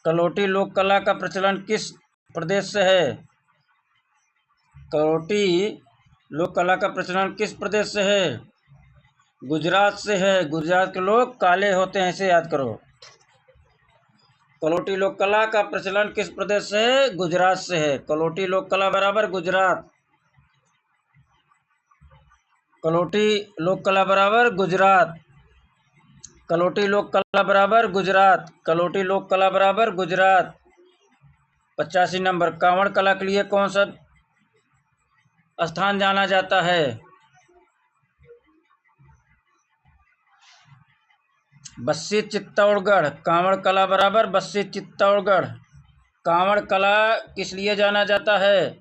कलोटी लोक कला का प्रचलन किस प्रदेश से है? कलोटी लोक कला का प्रचलन किस प्रदेश से है? गुजरात से है। गुजरात के लोग काले होते हैं, इसे याद करो। कलोटी लोक कला का प्रचलन किस प्रदेश से है? गुजरात से है। कलोटी लोक कला बराबर गुजरात। कलोटी लोक कला बराबर गुजरात। कलोटी लोक कला बराबर गुजरात। कलोटी लोक कला बराबर गुजरात। 85 नंबर, कांवड़ कला के लिए कौन सा स्थान जाना जाता है? बस्सी चित्तौड़गढ़। कांवड़ कला बराबर बस्सी चित्तौड़गढ़। कांवड़ कला किस लिए जाना जाता है?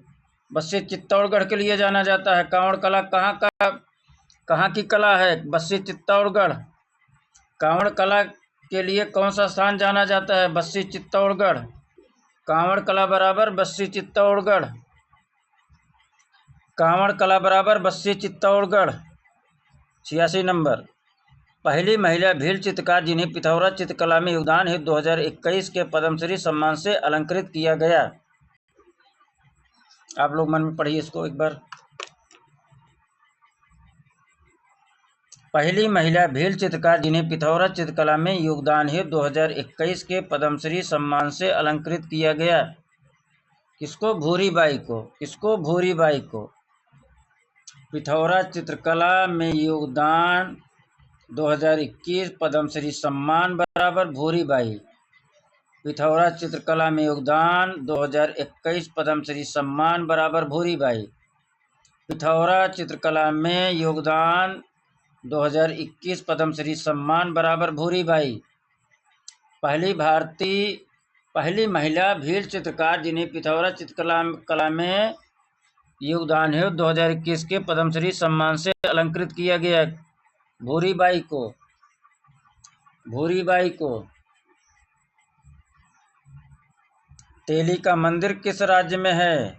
बस्सी चित्तौड़गढ़ के लिए जाना जाता है। कांवड़ कला कहाँ की कला है? बस्सी चित्तौड़गढ़। कांवड़ कला के लिए कौन सा स्थान जाना जाता है? बस्सी चित्तौड़गढ़। कांवड़ कला बराबर बस्सी चित्तौड़गढ़। कांवड़ कला बराबर बस्सी चित्तौड़गढ़। 86 नंबर, पहली महिला भील चित्रकार जिन्हें पिथौरा चित्रकला में योगदान हेतु 2021 के पद्मश्री सम्मान से अलंकृत किया गया। आप लोग मन में पढ़िए इसको एक बार। पहली महिला भील चित्रकार जिन्हें पिथौरा चित्रकला में योगदान हेतु 2021 के पद्मश्री सम्मान से अलंकृत किया गया। किसको? भूरीबाई को। किसको? भूरीबाई को। पिथौरा चित्रकला में योगदान 2021 पद्मश्री सम्मान बराबर भूरीबाई। पिथौरा चित्रकला में योगदान 2021 पद्मश्री सम्मान बराबर भूरीबाई। पिथौरा चित्रकला में योगदान 2021 पद्मश्री सम्मान बराबर भूरीबाई। पहली महिला भील चित्रकार जिन्हें पिथौरा चित्रकला में योगदान है 2021 के पद्मश्री सम्मान से अलंकृत किया गया। भूरीबाई को। भूरीबाई को। तेली का मंदिर किस राज्य में है?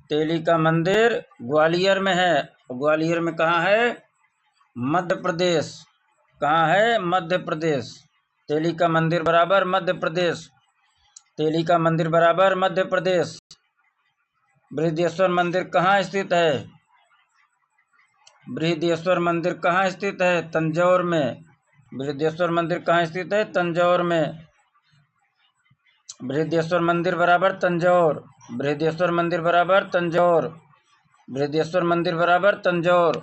तेली का मंदिर ग्वालियर में है। ग्वालियर में कहाँ है? मध्य प्रदेश। कहाँ है? मध्य प्रदेश। तेली का मंदिर बराबर मध्य प्रदेश। तेली का मंदिर बराबर मध्य प्रदेश। बृहदेश्वर मंदिर कहाँ स्थित है? बृहदेश्वर मंदिर कहाँ स्थित है? तंजौर में। बृहदेश्वर मंदिर कहाँ स्थित है? तंजौर में। बृहदेश्वर मंदिर बराबर तंजौर। बृहदेश्वर मंदिर बराबर तंजौर। बृहदेश्वर मंदिर बराबर तंजौर।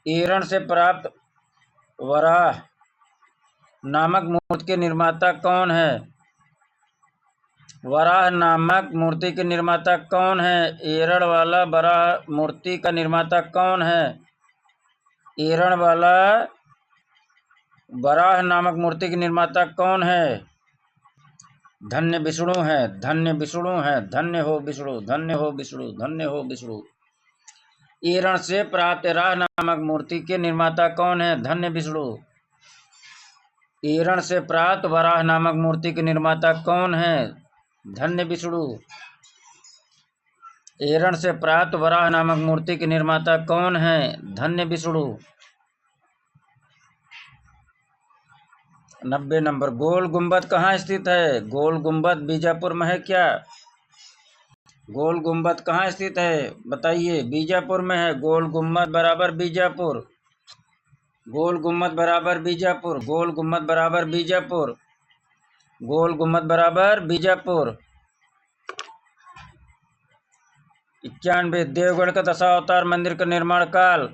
एरण से प्राप्त वराह नामक मूर्ति के निर्माता कौन है? वराह नामक मूर्ति के निर्माता कौन है? एरण वाला वराह मूर्ति का निर्माता कौन है? एरण वाला वराह नामक मूर्ति के निर्माता कौन है? धन्य विष्णु है। धन्य विष्णु है। धन्य हो विष्णु। धन्य हो विष्णु। धन्य हो विष्णु। एरण से प्राप्त राह नामक मूर्ति के निर्माता कौन है? धन्य विष्णु। एरण से प्राप्त वराह नामक मूर्ति के निर्माता कौन है? धन्य विष्णु। एरण से प्राप्त वराह नामक मूर्ति के निर्माता कौन है? धन्य विष्णु। 90 नंबर, गोल गुंबद कहाँ स्थित है? गोल गुंबद बीजापुर में है क्या? गोल गुंबद कहाँ स्थित है? बताइए। बीजापुर में है। गोल गुंबद बराबर बीजापुर। गोल गुंबद बराबर बीजापुर। गोल गुंबद बराबर बीजापुर। गोल गुंबद बराबर बीजापुर। 91, देवगढ़ का दशावतार मंदिर का निर्माण काल।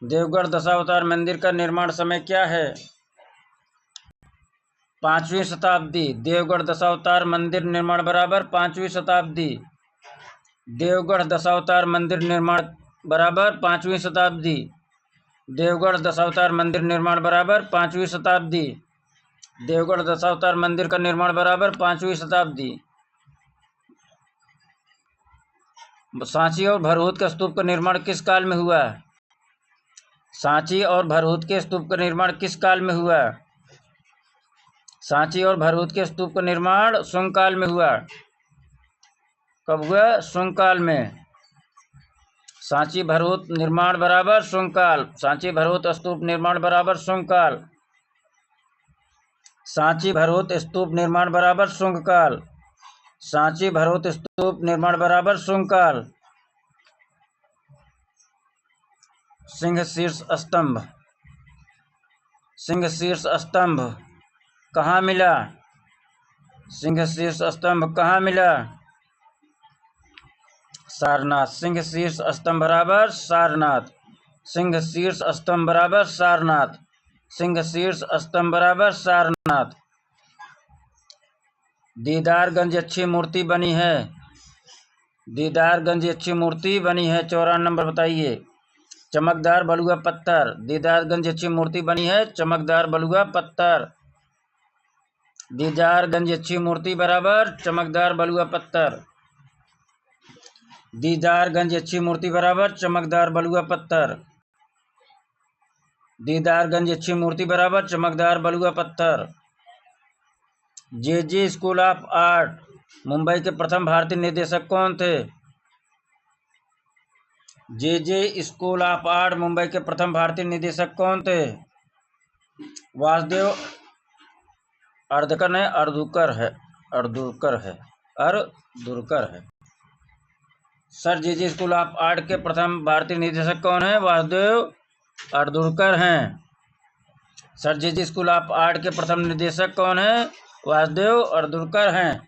देवगढ़ दशावतार मंदिर का निर्माण समय क्या है? 5वीं शताब्दी। देवगढ़ दशावतार मंदिर निर्माण बराबर 5वीं शताब्दी। देवगढ़ दशावतार मंदिर निर्माण बराबर 5वीं शताब्दी। देवगढ़ दशावतार मंदिर निर्माण बराबर 5वीं शताब्दी। देवगढ़ दशावतार मंदिर का निर्माण बराबर 5वीं शताब्दी। सांची और भरहुत के स्तूप का निर्माण किस काल में हुआ? सांची और भरहुत के स्तूप का निर्माण किस काल में हुआ? सांची और भरहुत के स्तूप का निर्माण शुंग काल में हुआ। कब हुआ? शुंग काल में। सांची भरहुत निर्माण बराबर शुंग काल। सांची भरहुत स्तूप निर्माण बराबर शुंग काल। सांची भरहुत स्तूप निर्माण बराबर शुंग काल। सांची भरहुत स्तूप निर्माण बराबर शुंग काल। सिंह शीर्ष स्तंभ। सिंह शीर्ष स्तंभ कहाँ मिला? सिंह शीर्ष स्तंभ कहाँ मिला? सारनाथ। सिंह शीर्ष स्तंभ बराबर सारनाथ। सिंह शीर्ष स्तंभ बराबर सारनाथ। सिंह शीर्ष स्तंभ बराबर सारनाथ। दीदारगंज अच्छी मूर्ति बनी है। दीदारगंज अच्छी मूर्ति बनी है। 54 नंबर बताइए। चमकदार बलुआ पत्थर। दीदारगंज अच्छी मूर्ति बनी है। चमकदार बलुआ पत्थर। दीदारगंज अच्छी मूर्ति बराबर चमकदार बलुआ पत्थर। दीदारगंज अच्छी मूर्ति बराबर चमकदार बलुआ पत्थर। दीदारगंज अच्छी मूर्ति बराबर चमकदार बलुआ पत्थर। जे स्कूल ऑफ आर्ट मुंबई के प्रथम भारतीय निदेशक कौन थे? जे स्कूल ऑफ आर्ट मुंबई के प्रथम भारतीय निदेशक कौन थे? वासुदेव अर्धकर है, अर्धुकर है, अर्धुकर है, अर्धुकर है। Sir J school of art के प्रथम भारतीय निदेशक कौन है? वासुदेव अर्धुकर हैं। Sir J school of art के प्रथम निदेशक कौन है? वासुदेव अर्धुकर हैं।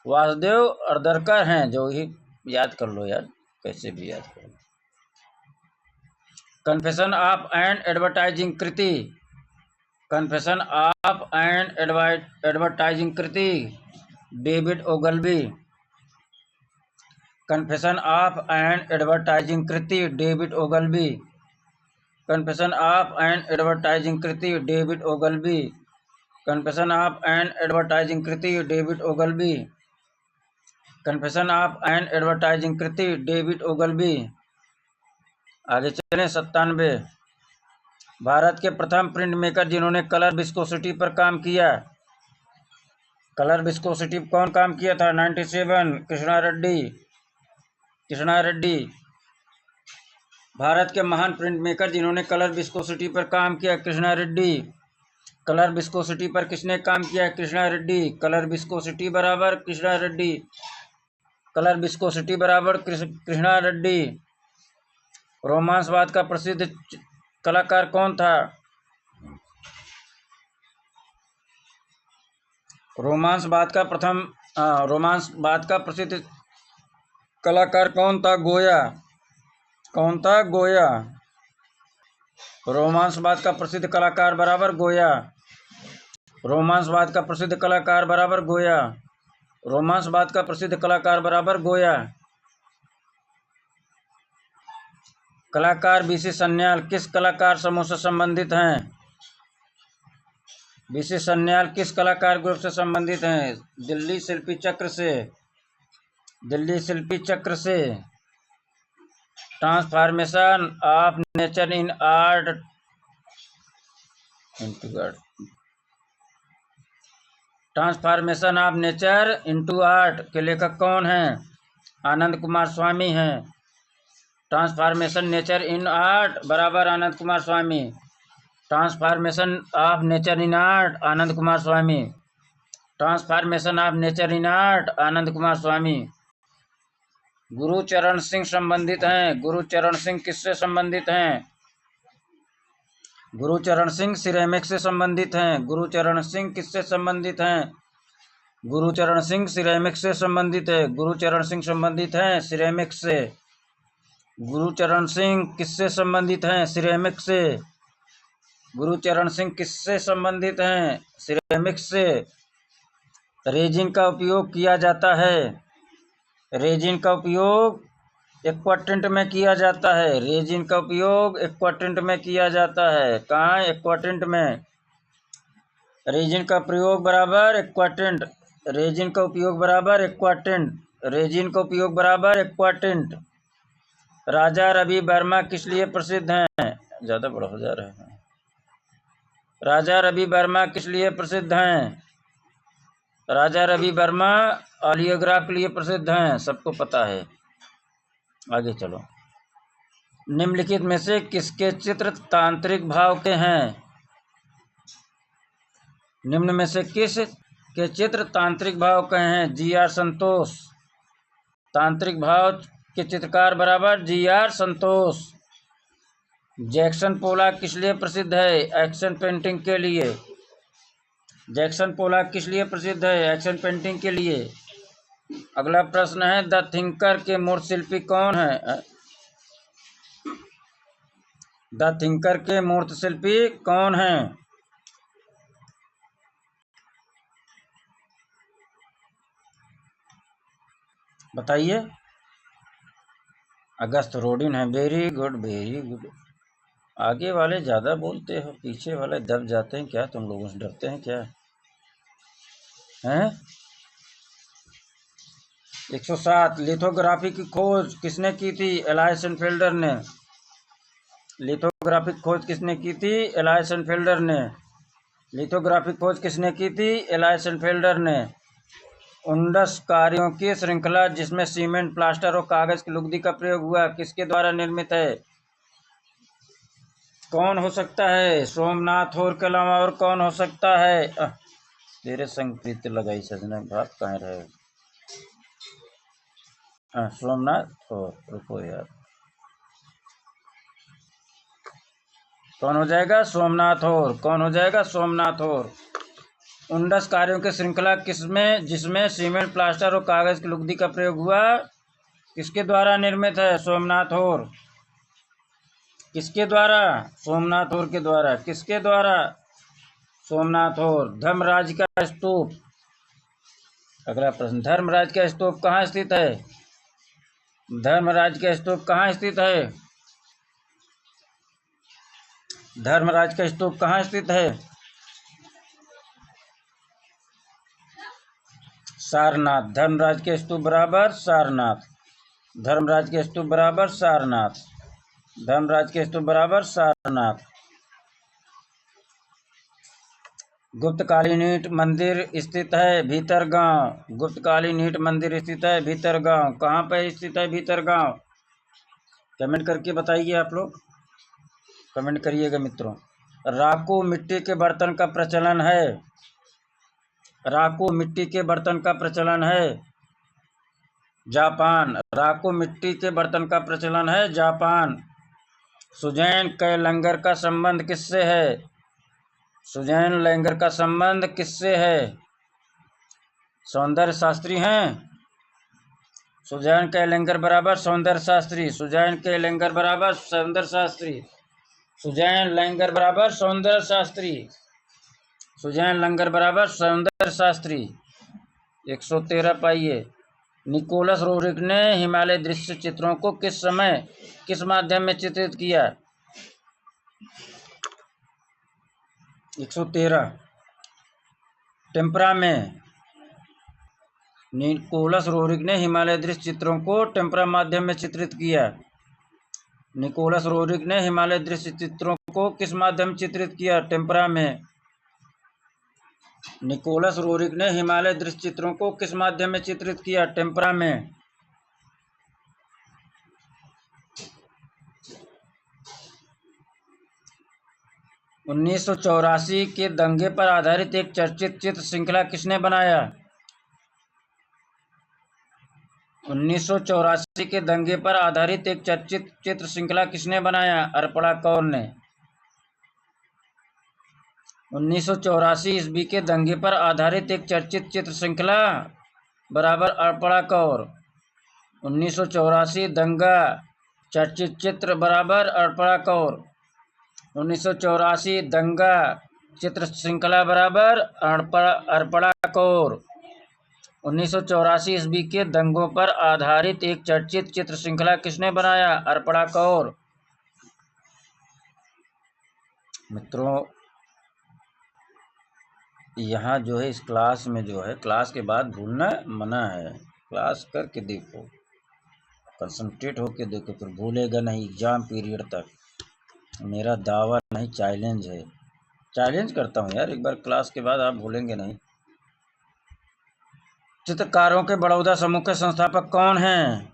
वासुदेव अर्धुकर हैं। जो ही याद कर लो यार, कैसे भी याद कर लो। कन्फेशन ऑफ एन एडवर्टाइजिंग कृति। कन्फेशन ऑफ एन एडवर्टाइजिंग कृति डेविड ओगलबी। कन्फेशन ऑफ एन एडवर्टाइजिंग कृति डेविड ओगलबी। कन्फेशन ऑफ एन एडवर्टाइजिंग कृति डेविड ओगलबी। कन्फेशन ऑफ एन एडवर्टाइजिंग कृति डेविड ओगलबी। कन्फेशन ऑफ एन एडवर्टाइजिंग कृति डेविड ओगलबी। आगे चलें। 97। भारत के प्रथम प्रिंट मेकर जिन्होंने कलर विस्कोसिटी पर काम किया। कलर विस्कोसिटी पर कौन काम किया था? 97 कृष्णा रेड्डी। कृष्णा रेड्डी। भारत के महान प्रिंट मेकर जिन्होंने कलर विस्कोसिटी पर काम किया। कृष्णा रेड्डी। कलर विस्कोसिटी पर किसने काम किया? कृष्णा रेड्डी। कलर विस्कोसिटी बराबर कृष्णा रेड्डी। कलर विस्कोसिटी बराबर कृष्णा रेड्डी। रोमांसवाद का प्रसिद्ध कलाकार कौन था? रोमांसवाद का प्रसिद्ध कलाकार कौन था? गोया। कौन था? गोया। रोमांसवाद का प्रसिद्ध कलाकार बराबर गोया। रोमांसवाद का प्रसिद्ध कलाकार बराबर गोया। रोमांसवाद का प्रसिद्ध कलाकार बराबर गोया। कलाकार बीसी सन्याल किस कलाकार समूह से संबंधित हैं? बीसी सन्याल किस कलाकार ग्रुप से संबंधित हैं? दिल्ली शिल्पी चक्र से। दिल्ली शिल्पी चक्र से। Transformation of nature in art transformation of nature into art के लेखक कौन हैं? आनंद कुमार स्वामी हैं। ट्रांसफॉर्मेशन नेचर इन आर्ट बराबर Anand Coomaraswamy. Transformation of nature in art Anand Coomaraswamy. Transformation of nature in art Anand Coomaraswamy. Gurcharan Singh संबंधित हैं। गुरुचरण सिंह किससे संबंधित हैं? गुरुचरण सिंह सिरेमिक से संबंधित हैं। गुरुचरण सिंह किससे संबंधित हैं? गुरुचरण सिंह सिरेमिक से संबंधित है। गुरुचरण सिंह संबंधित हैं सिरेमिक से। गुरुचरण सिंह किससे संबंधित हैं? सिरेमिक से। गुरुचरण सिंह किससे संबंधित हैं? सिरेमिक से। रेजिन का उपयोग किया जाता है। रेजिन का उपयोग एक्वाटिंट में किया जाता है। रेजिन का उपयोग एक्वाटिंट में किया जाता है। कहाँ? एक्वाटिंट में। रेजिन का प्रयोग बराबर एक्वाटिंट। रेजिन का उपयोग बराबर एक्वाटिंट। रेजिन का उपयोग बराबर एक्वाटिंट। राजा रवि वर्मा किस लिए प्रसिद्ध हैं? ज़्यादा बड़ा हो जा रहा है। राजा रवि वर्मा किस लिए प्रसिद्ध हैं? राजा रवि वर्मा ऑलियोग्राफ के लिए प्रसिद्ध हैं, सबको पता है। आगे चलो। निम्नलिखित में से किसके चित्र तांत्रिक भाव के हैं? निम्न में से किस के चित्र तांत्रिक भाव के हैं? जी.आर. संतोष। तांत्रिक भाव के चित्रकार बराबर जी.आर. संतोष। जैक्सन पोलाक किस लिए प्रसिद्ध है? एक्शन पेंटिंग के लिए। जैक्सन पोलाक किस लिए प्रसिद्ध है? एक्शन पेंटिंग के लिए। अगला प्रश्न है, द थिंकर के मूर्त शिल्पी कौन है? द थिंकर के मूर्त शिल्पी कौन है? बताइए। अगस्त रोडिन है। Very good, very good. आगे वाले ज्यादा बोलते हो, पीछे वाले दब जाते हैं क्या? तुम लोगों से डरते हैं क्या? हैं? 107। लिथोग्राफी की खोज किसने की थी? एलाइसेनफेल्डर ने। लिथोग्राफी की खोज किसने की थी? एलाइसेनफेल्डर ने। लिथोग्राफी की खोज किसने की थी? एलाइसेनफेल्डर ने। उंडस कार्यों की श्रृंखला जिसमें सीमेंट, प्लास्टर और कागज की लुगदी का प्रयोग हुआ, किसके द्वारा निर्मित है? कौन हो सकता है? सोमनाथ और के अलावा और कौन हो सकता है? तेरे संग प्रीत लगाई सजना, बात कहाँ रहे? सोमनाथ और, रुको यार, कौन हो जाएगा? सोमनाथ और। कौन हो जाएगा? सोमनाथ और। उंडस कार्यों की श्रृंखला किसमें जिसमें सीमेंट, प्लास्टर और कागज की लुगदी का प्रयोग हुआ, किसके द्वारा निर्मित है? सोमनाथ और। किसके द्वारा? सोमनाथ और के द्वारा। किसके द्वारा? सोमनाथ और। धर्मराज का स्तूप। अगला प्रश्न, धर्मराज का स्तूप कहाँ स्थित है? धर्मराज का स्तूप कहाँ स्थित है? धर्मराज का स्तूप कहाँ स्थित है? सारनाथ। धर्मराज के स्तूप बराबर सारनाथ। धर्मराज के स्तूप बराबर सारनाथ। धर्मराज के स्तूप बराबर सारनाथ। गुप्तकालीन ईंट मंदिर स्थित है भीतरगांव। गुप्तकालीन ईंट मंदिर स्थित है भीतरगांव। कहाँ पर स्थित है भीतरगांव? कमेंट करके बताइए आप लोग, कमेंट करिएगा मित्रों। राकू मिट्टी के बर्तन का प्रचलन है। राकू मिट्टी के बर्तन का प्रचलन है जापान। राकू मिट्टी के बर्तन का प्रचलन है जापान। सुजैन के लंगर का संबंध किससे है? सुजैन लंगर का संबंध किससे है? सौंदर्य शास्त्री हैं। सुजैन के लंगर बराबर सौंदर्य शास्त्री। सुजैन के लंगर बराबर सौंदर्य शास्त्री। सुजैन लंगर बराबर सौंदर्य शास्त्री। सुजैन लंगर बराबर सौंदर्य शास्त्री। 113 पाइए। निकोलस रोड्रिग ने हिमालय दृश्य चित्रों को किस समय, किस माध्यम में चित्रित किया? 113। टेम्परा में। निकोलस रोड्रिग ने हिमालय दृश्य चित्रों को टेम्परा माध्यम में चित्रित किया। निकोलस रोड्रिग ने हिमालय दृश्य चित्रों को किस माध्यम में चित्रित किया? टेम्परा में। निकोलस रोड्रिग ने हिमालय दृश्य चित्रों को किस माध्यम में चित्रित किया? टेम्परा में। उन्नीस सौ चौरासी के दंगे पर आधारित एक चर्चित चित्र श्रृंखला किसने बनाया? 1984 के दंगे पर आधारित एक चर्चित चित्र श्रृंखला किसने बनाया? अर्पणा कौर ने। 1984 ईस्वी के दंगे पर आधारित एक चर्चित चित्र श्रृंखला बराबर अर्पणा कौर। 1984 दंगा चर्चित चित्र बराबर अर्पणा कौर। 1984 दंगा चित्र श्रृंखला बराबर अर्पणा कौर। 1984 ईस्वी के दंगों पर आधारित एक चर्चित चित्र श्रृंखला किसने बनाया? अर्पणा कौर। मित्रों, यहाँ जो है इस क्लास में जो है, क्लास के बाद भूलना मना है। क्लास करके देखो, कंसंट्रेट होके देखो, फिर भूलेगा नहीं एग्जाम पीरियड तक। मेरा दावा नहीं, चैलेंज है। चैलेंज करता हूँ यार, एक बार क्लास के बाद आप भूलेंगे नहीं। चित्रकारों के बड़ौदा समूह के संस्थापक कौन हैं?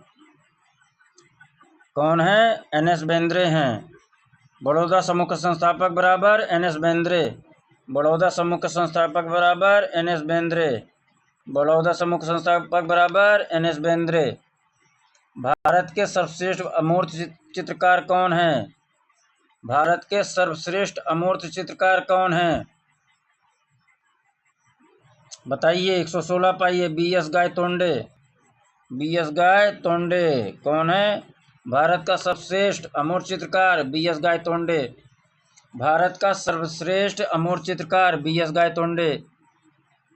कौन है? NS बेंद्रे हैं। बड़ौदा समूह के संस्थापक बराबर NS बेंद्रे। बड़ौदा समूह के संस्थापक बराबर NS बेंद्रे। बड़ौदा समूह के संस्थापक बराबर NS बेंद्रे। भारत के सर्वश्रेष्ठ अमूर्त चित्रकार कौन है? भारत के सर्वश्रेष्ठ अमूर्त चित्रकार कौन हैं? बताइए। 116 पाइए। बी.एस. गायतोंडे। बी.एस. गायतोंडे कौन है? भारत का सर्वश्रेष्ठ अमूर्त चित्रकार बी.एस. गायतोंडे। भारत का सर्वश्रेष्ठ अमूर्त चित्रकार बी.एस. गायतोंडे।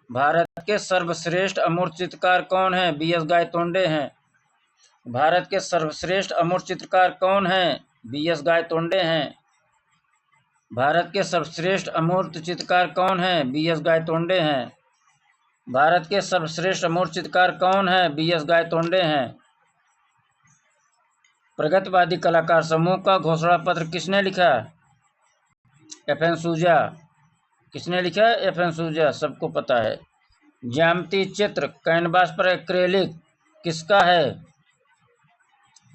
भारत के सर्वश्रेष्ठ अमूर्त चित्रकार कौन है? बी.एस. गायतोंडे हैं। भारत के सर्वश्रेष्ठ अमूर्त चित्रकार कौन हैं? बी.एस. गायतोंडे हैं। भारत के सर्वश्रेष्ठ अमूर्त चित्रकार कौन हैं? बी.एस. गायतोंडे हैं। भारत के सर्वश्रेष्ठ अमूर्त चित्रकार कौन हैं? बी.एस. गायतोंडे हैं। प्रगतिवादी कलाकार समूह का घोषणा पत्र किसने लिखा? एफ.एन. सूजा। किसने लिखा? एफ.एन. सूजा, सबको पता है। ज्यामिति चित्र कैनवास पर एक्रेलिक किसका है?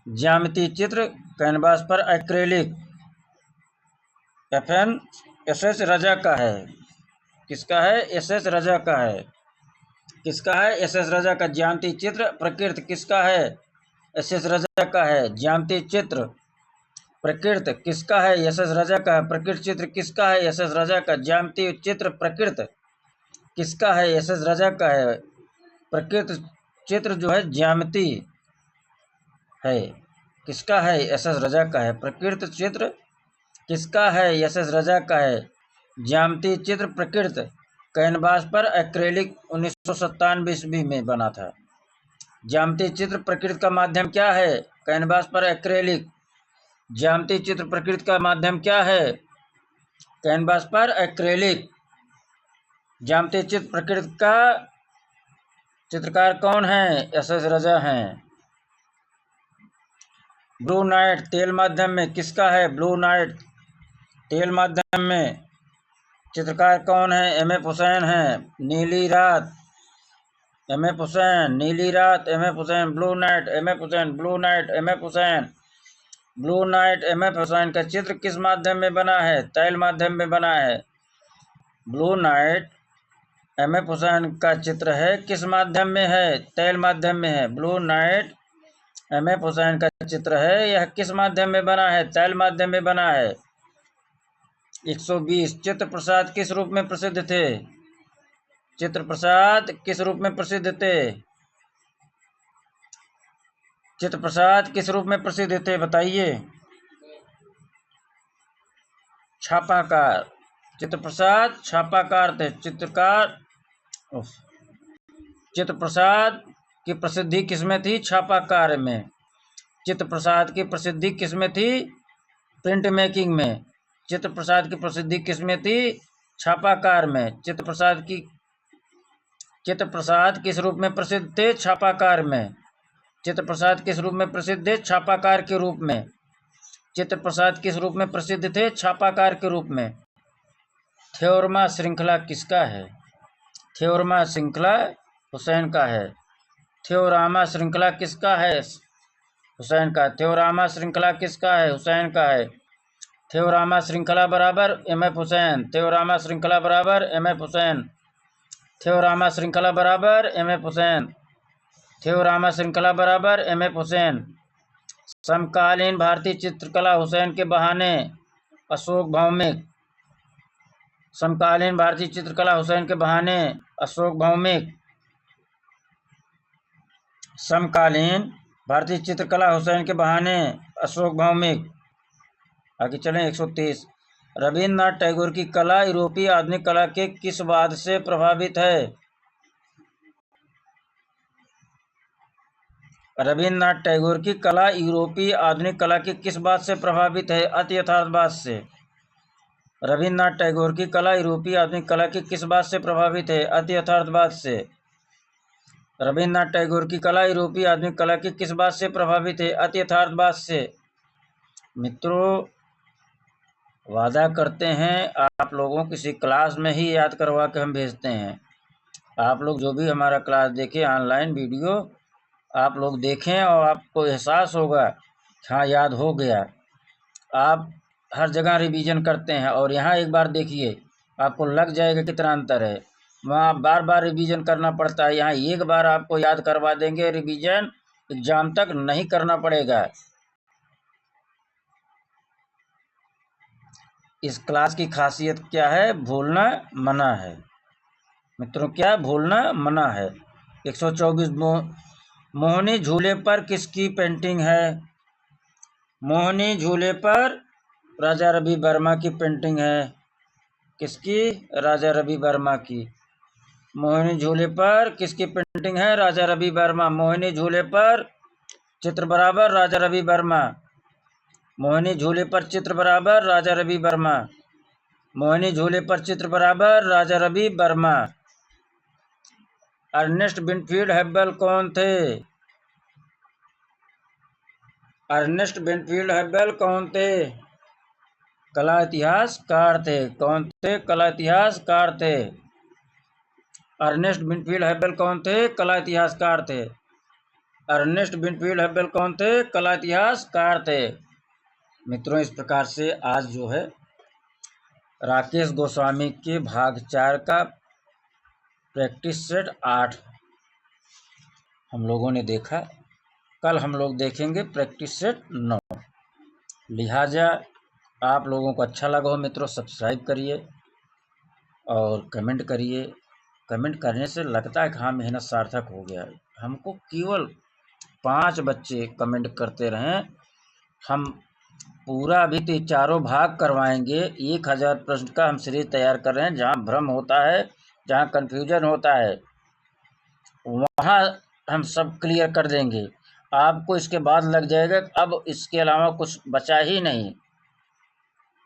ज्यामिति चित्र कैनवास पर एक्रेलिक एस.एस. रजा का है। किसका है? एस.एस. रजा का है। किसका है? एस.एस. रजा का। ज्यामिति चित्र प्रकृति किसका है? एस.एस. रजा का है। ज्यामिति चित्र प्रकृति किसका है? एस.एस. रजा का है। प्रकृति चित्र किसका है? एस.एस. रजा का। ज्यामिति चित्र प्रकृति किसका है? एस.एस. रजा का है। प्रकृति चित्र जो है ज्यामिति है, किसका है? एस.एस. रजा का है। प्रकृति चित्र किसका है? एस.एस. रजा का है। ज्यामिति चित्र प्रकृति कैनवास पर एक्रेलिक 1997 ईस्वी में बना था। ज्यामिति चित्र प्रकृति का माध्यम क्या है? कैनवास पर एक्रेलिक। ज्यामिति चित्र प्रकृति का माध्यम क्या है? कैनवास पर एक्रेलिक। ज्यामिति चित्र प्रकृति का चित्रकार कौन है? एस.एस. रजा हैं। ब्लू नाइट तेल माध्यम में किसका है? ब्लू नाइट तेल माध्यम में चित्रकार कौन है? एम.एफ. हुसैन है। नीली रात एम.एफ. हुसैन। नीली रात MF. Hussain. Blue night MF. Hussain. Blue night MF. Hussain. Blue night MF. Hussain का चित्र किस माध्यम में बना है? तैल माध्यम में बना है। Blue night MF. हुसैन का चित्र है किस माध्यम में है? तैल माध्यम में है। Blue night MF. हुसैन का चित्र है, यह किस माध्यम में बना है? तैल माध्यम में बना है। 120 चित्र प्रसाद किस रूप में प्रसिद्ध थे? चित्र प्रसाद किस रूप में प्रसिद्ध थे? चित्र प्रसाद किस रूप में प्रसिद्ध थे? बताइए। छापाकार। चित्र प्रसाद छापाकार थे। चित्र प्रसाद की प्रसिद्धि किसमें थी? छापाकार में। चित्र प्रसाद की प्रसिद्धि किसमें थी? प्रिंट मेकिंग में। चित्र प्रसाद की प्रसिद्धि किसमें थी? छापाकार में। चित्र प्रसाद किस रूप में प्रसिद्ध थे? छापाकार में। चित्र प्रसाद किस रूप में प्रसिद्ध थे? छापाकार के रूप में। चित्र प्रसाद किस रूप में प्रसिद्ध थे? छापाकार के रूप में। थ्योरमा श्रृंखला किसका है? थ्योरमा श्रृंखला हुसैन का है। थ्योरामा श्रृंखला किसका है? हुसैन का। थ्योरामा श्रृंखला किसका है? हुसैन का है। थ्योरामा श्रृंखला बराबर एम.एफ. हुसैन। थ्योरामा श्रृंखला बराबर एम.एफ. हुसैन। थ्योरामा श्रृंखला बराबर एम.एफ. हुसैन। थ्योरामा श्रृंखला बराबर एम.एफ. हुसैन। समकालीन भारतीय चित्रकला हुसैन के बहाने अशोक भौमिक। समकालीन भारतीय चित्रकला हुसैन के बहाने अशोक भौमिक। समकालीन भारतीय चित्रकला हुसैन के बहाने अशोक भौमिक। आगे चलें। 130 रविन्द्रनाथ टैगोर की कला यूरोपीय आधुनिक कला के किस वाद से प्रभावित है? रविन्द्रनाथ टैगोर की कला यूरोपीय आधुनिक कला के किस बात से प्रभावित है? अति यथार्थवाद से। रविन्द्रनाथ टैगोर की कला यूरोपीय आधुनिक कला की किस बात से प्रभावित है? अति यथार्थवाद से। रविन्द्रनाथ टैगोर की कला यूरोपीय आधुनिक कला की किस बात से प्रभावित है? अति यथार्थवाद से। मित्रों, वादा करते हैं आप लोगों किसी क्लास में ही याद करवा के हम भेजते हैं। आप लोग जो भी हमारा क्लास देखें, ऑनलाइन वीडियो आप लोग देखें और आपको एहसास होगा हाँ याद हो गया। आप हर जगह रिवीजन करते हैं और यहाँ एक बार देखिए, आपको लग जाएगा कितना अंतर है। वहाँ बार बार रिवीजन करना पड़ता है, यहाँ एक बार आपको याद करवा देंगे। रिवीजन एग्जाम तक नहीं करना पड़ेगा। इस क्लास की खासियत क्या है? भूलना मना है मित्रों, क्या भूलना मना है। 124 मोहिनी झूले पर किसकी पेंटिंग है? मोहिनी झूले पर राजा रवि वर्मा की पेंटिंग है। किसकी? राजा रवि वर्मा की। मोहिनी झूले पर किसकी पेंटिंग है? राजा रवि वर्मा। मोहिनी झूले पर चित्र बराबर राजा रवि वर्मा। मोहिनी झूले पर चित्र बराबर राजा रवि वर्मा। मोहिनी झूले पर चित्र बराबर राजा रवि वर्मा। अर्नेस्ट विनफील्ड हेब्बल कौन थे? अर्नेस्ट विनफील्ड हेब्बल कौन थे? कला इतिहासकार थे। कौन थे? कला इतिहासकार थे। अर्नेस्ट विनफील्ड हेब्बल कौन थे? कला इतिहासकार थे। अर्नेस्ट विनफील्ड हेब्बल कौन थे? कला इतिहासकार थे। मित्रों, इस प्रकार से आज जो है राकेश गोस्वामी के भाग 4 का प्रैक्टिस सेट 8 हम लोगों ने देखा। कल हम लोग देखेंगे प्रैक्टिस सेट 9। लिहाजा आप लोगों को अच्छा लगा हो मित्रों, सब्सक्राइब करिए और कमेंट करिए। कमेंट करने से लगता है कि हाँ, मेहनत सार्थक हो गया है। हमको केवल 5 बच्चे कमेंट करते रहें। हम पूरा अभी तो चारों भाग करवाएंगे। 1000 प्रश्न का हम सीरीज तैयार कर रहे हैं। जहाँ भ्रम होता है, जहाँ कन्फ्यूजन होता है, वहाँ हम सब क्लियर कर देंगे। आपको इसके बाद लग जाएगा अब इसके अलावा कुछ बचा ही नहीं।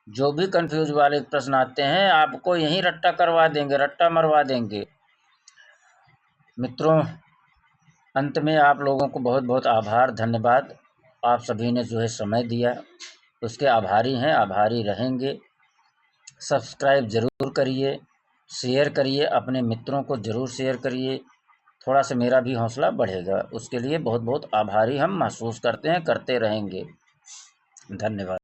जो भी कंफ्यूज वाले प्रश्न आते हैं आपको यहीं रट्टा करवा देंगे, रट्टा मरवा देंगे। मित्रों, अंत में आप लोगों को बहुत बहुत आभार, धन्यवाद। आप सभी ने जो है समय दिया, उसके आभारी हैं, आभारी रहेंगे। सब्सक्राइब ज़रूर करिए, शेयर करिए, अपने मित्रों को ज़रूर शेयर करिए। थोड़ा सा मेरा भी हौसला बढ़ेगा। उसके लिए बहुत बहुत आभारी हम महसूस करते हैं, करते रहेंगे। धन्यवाद।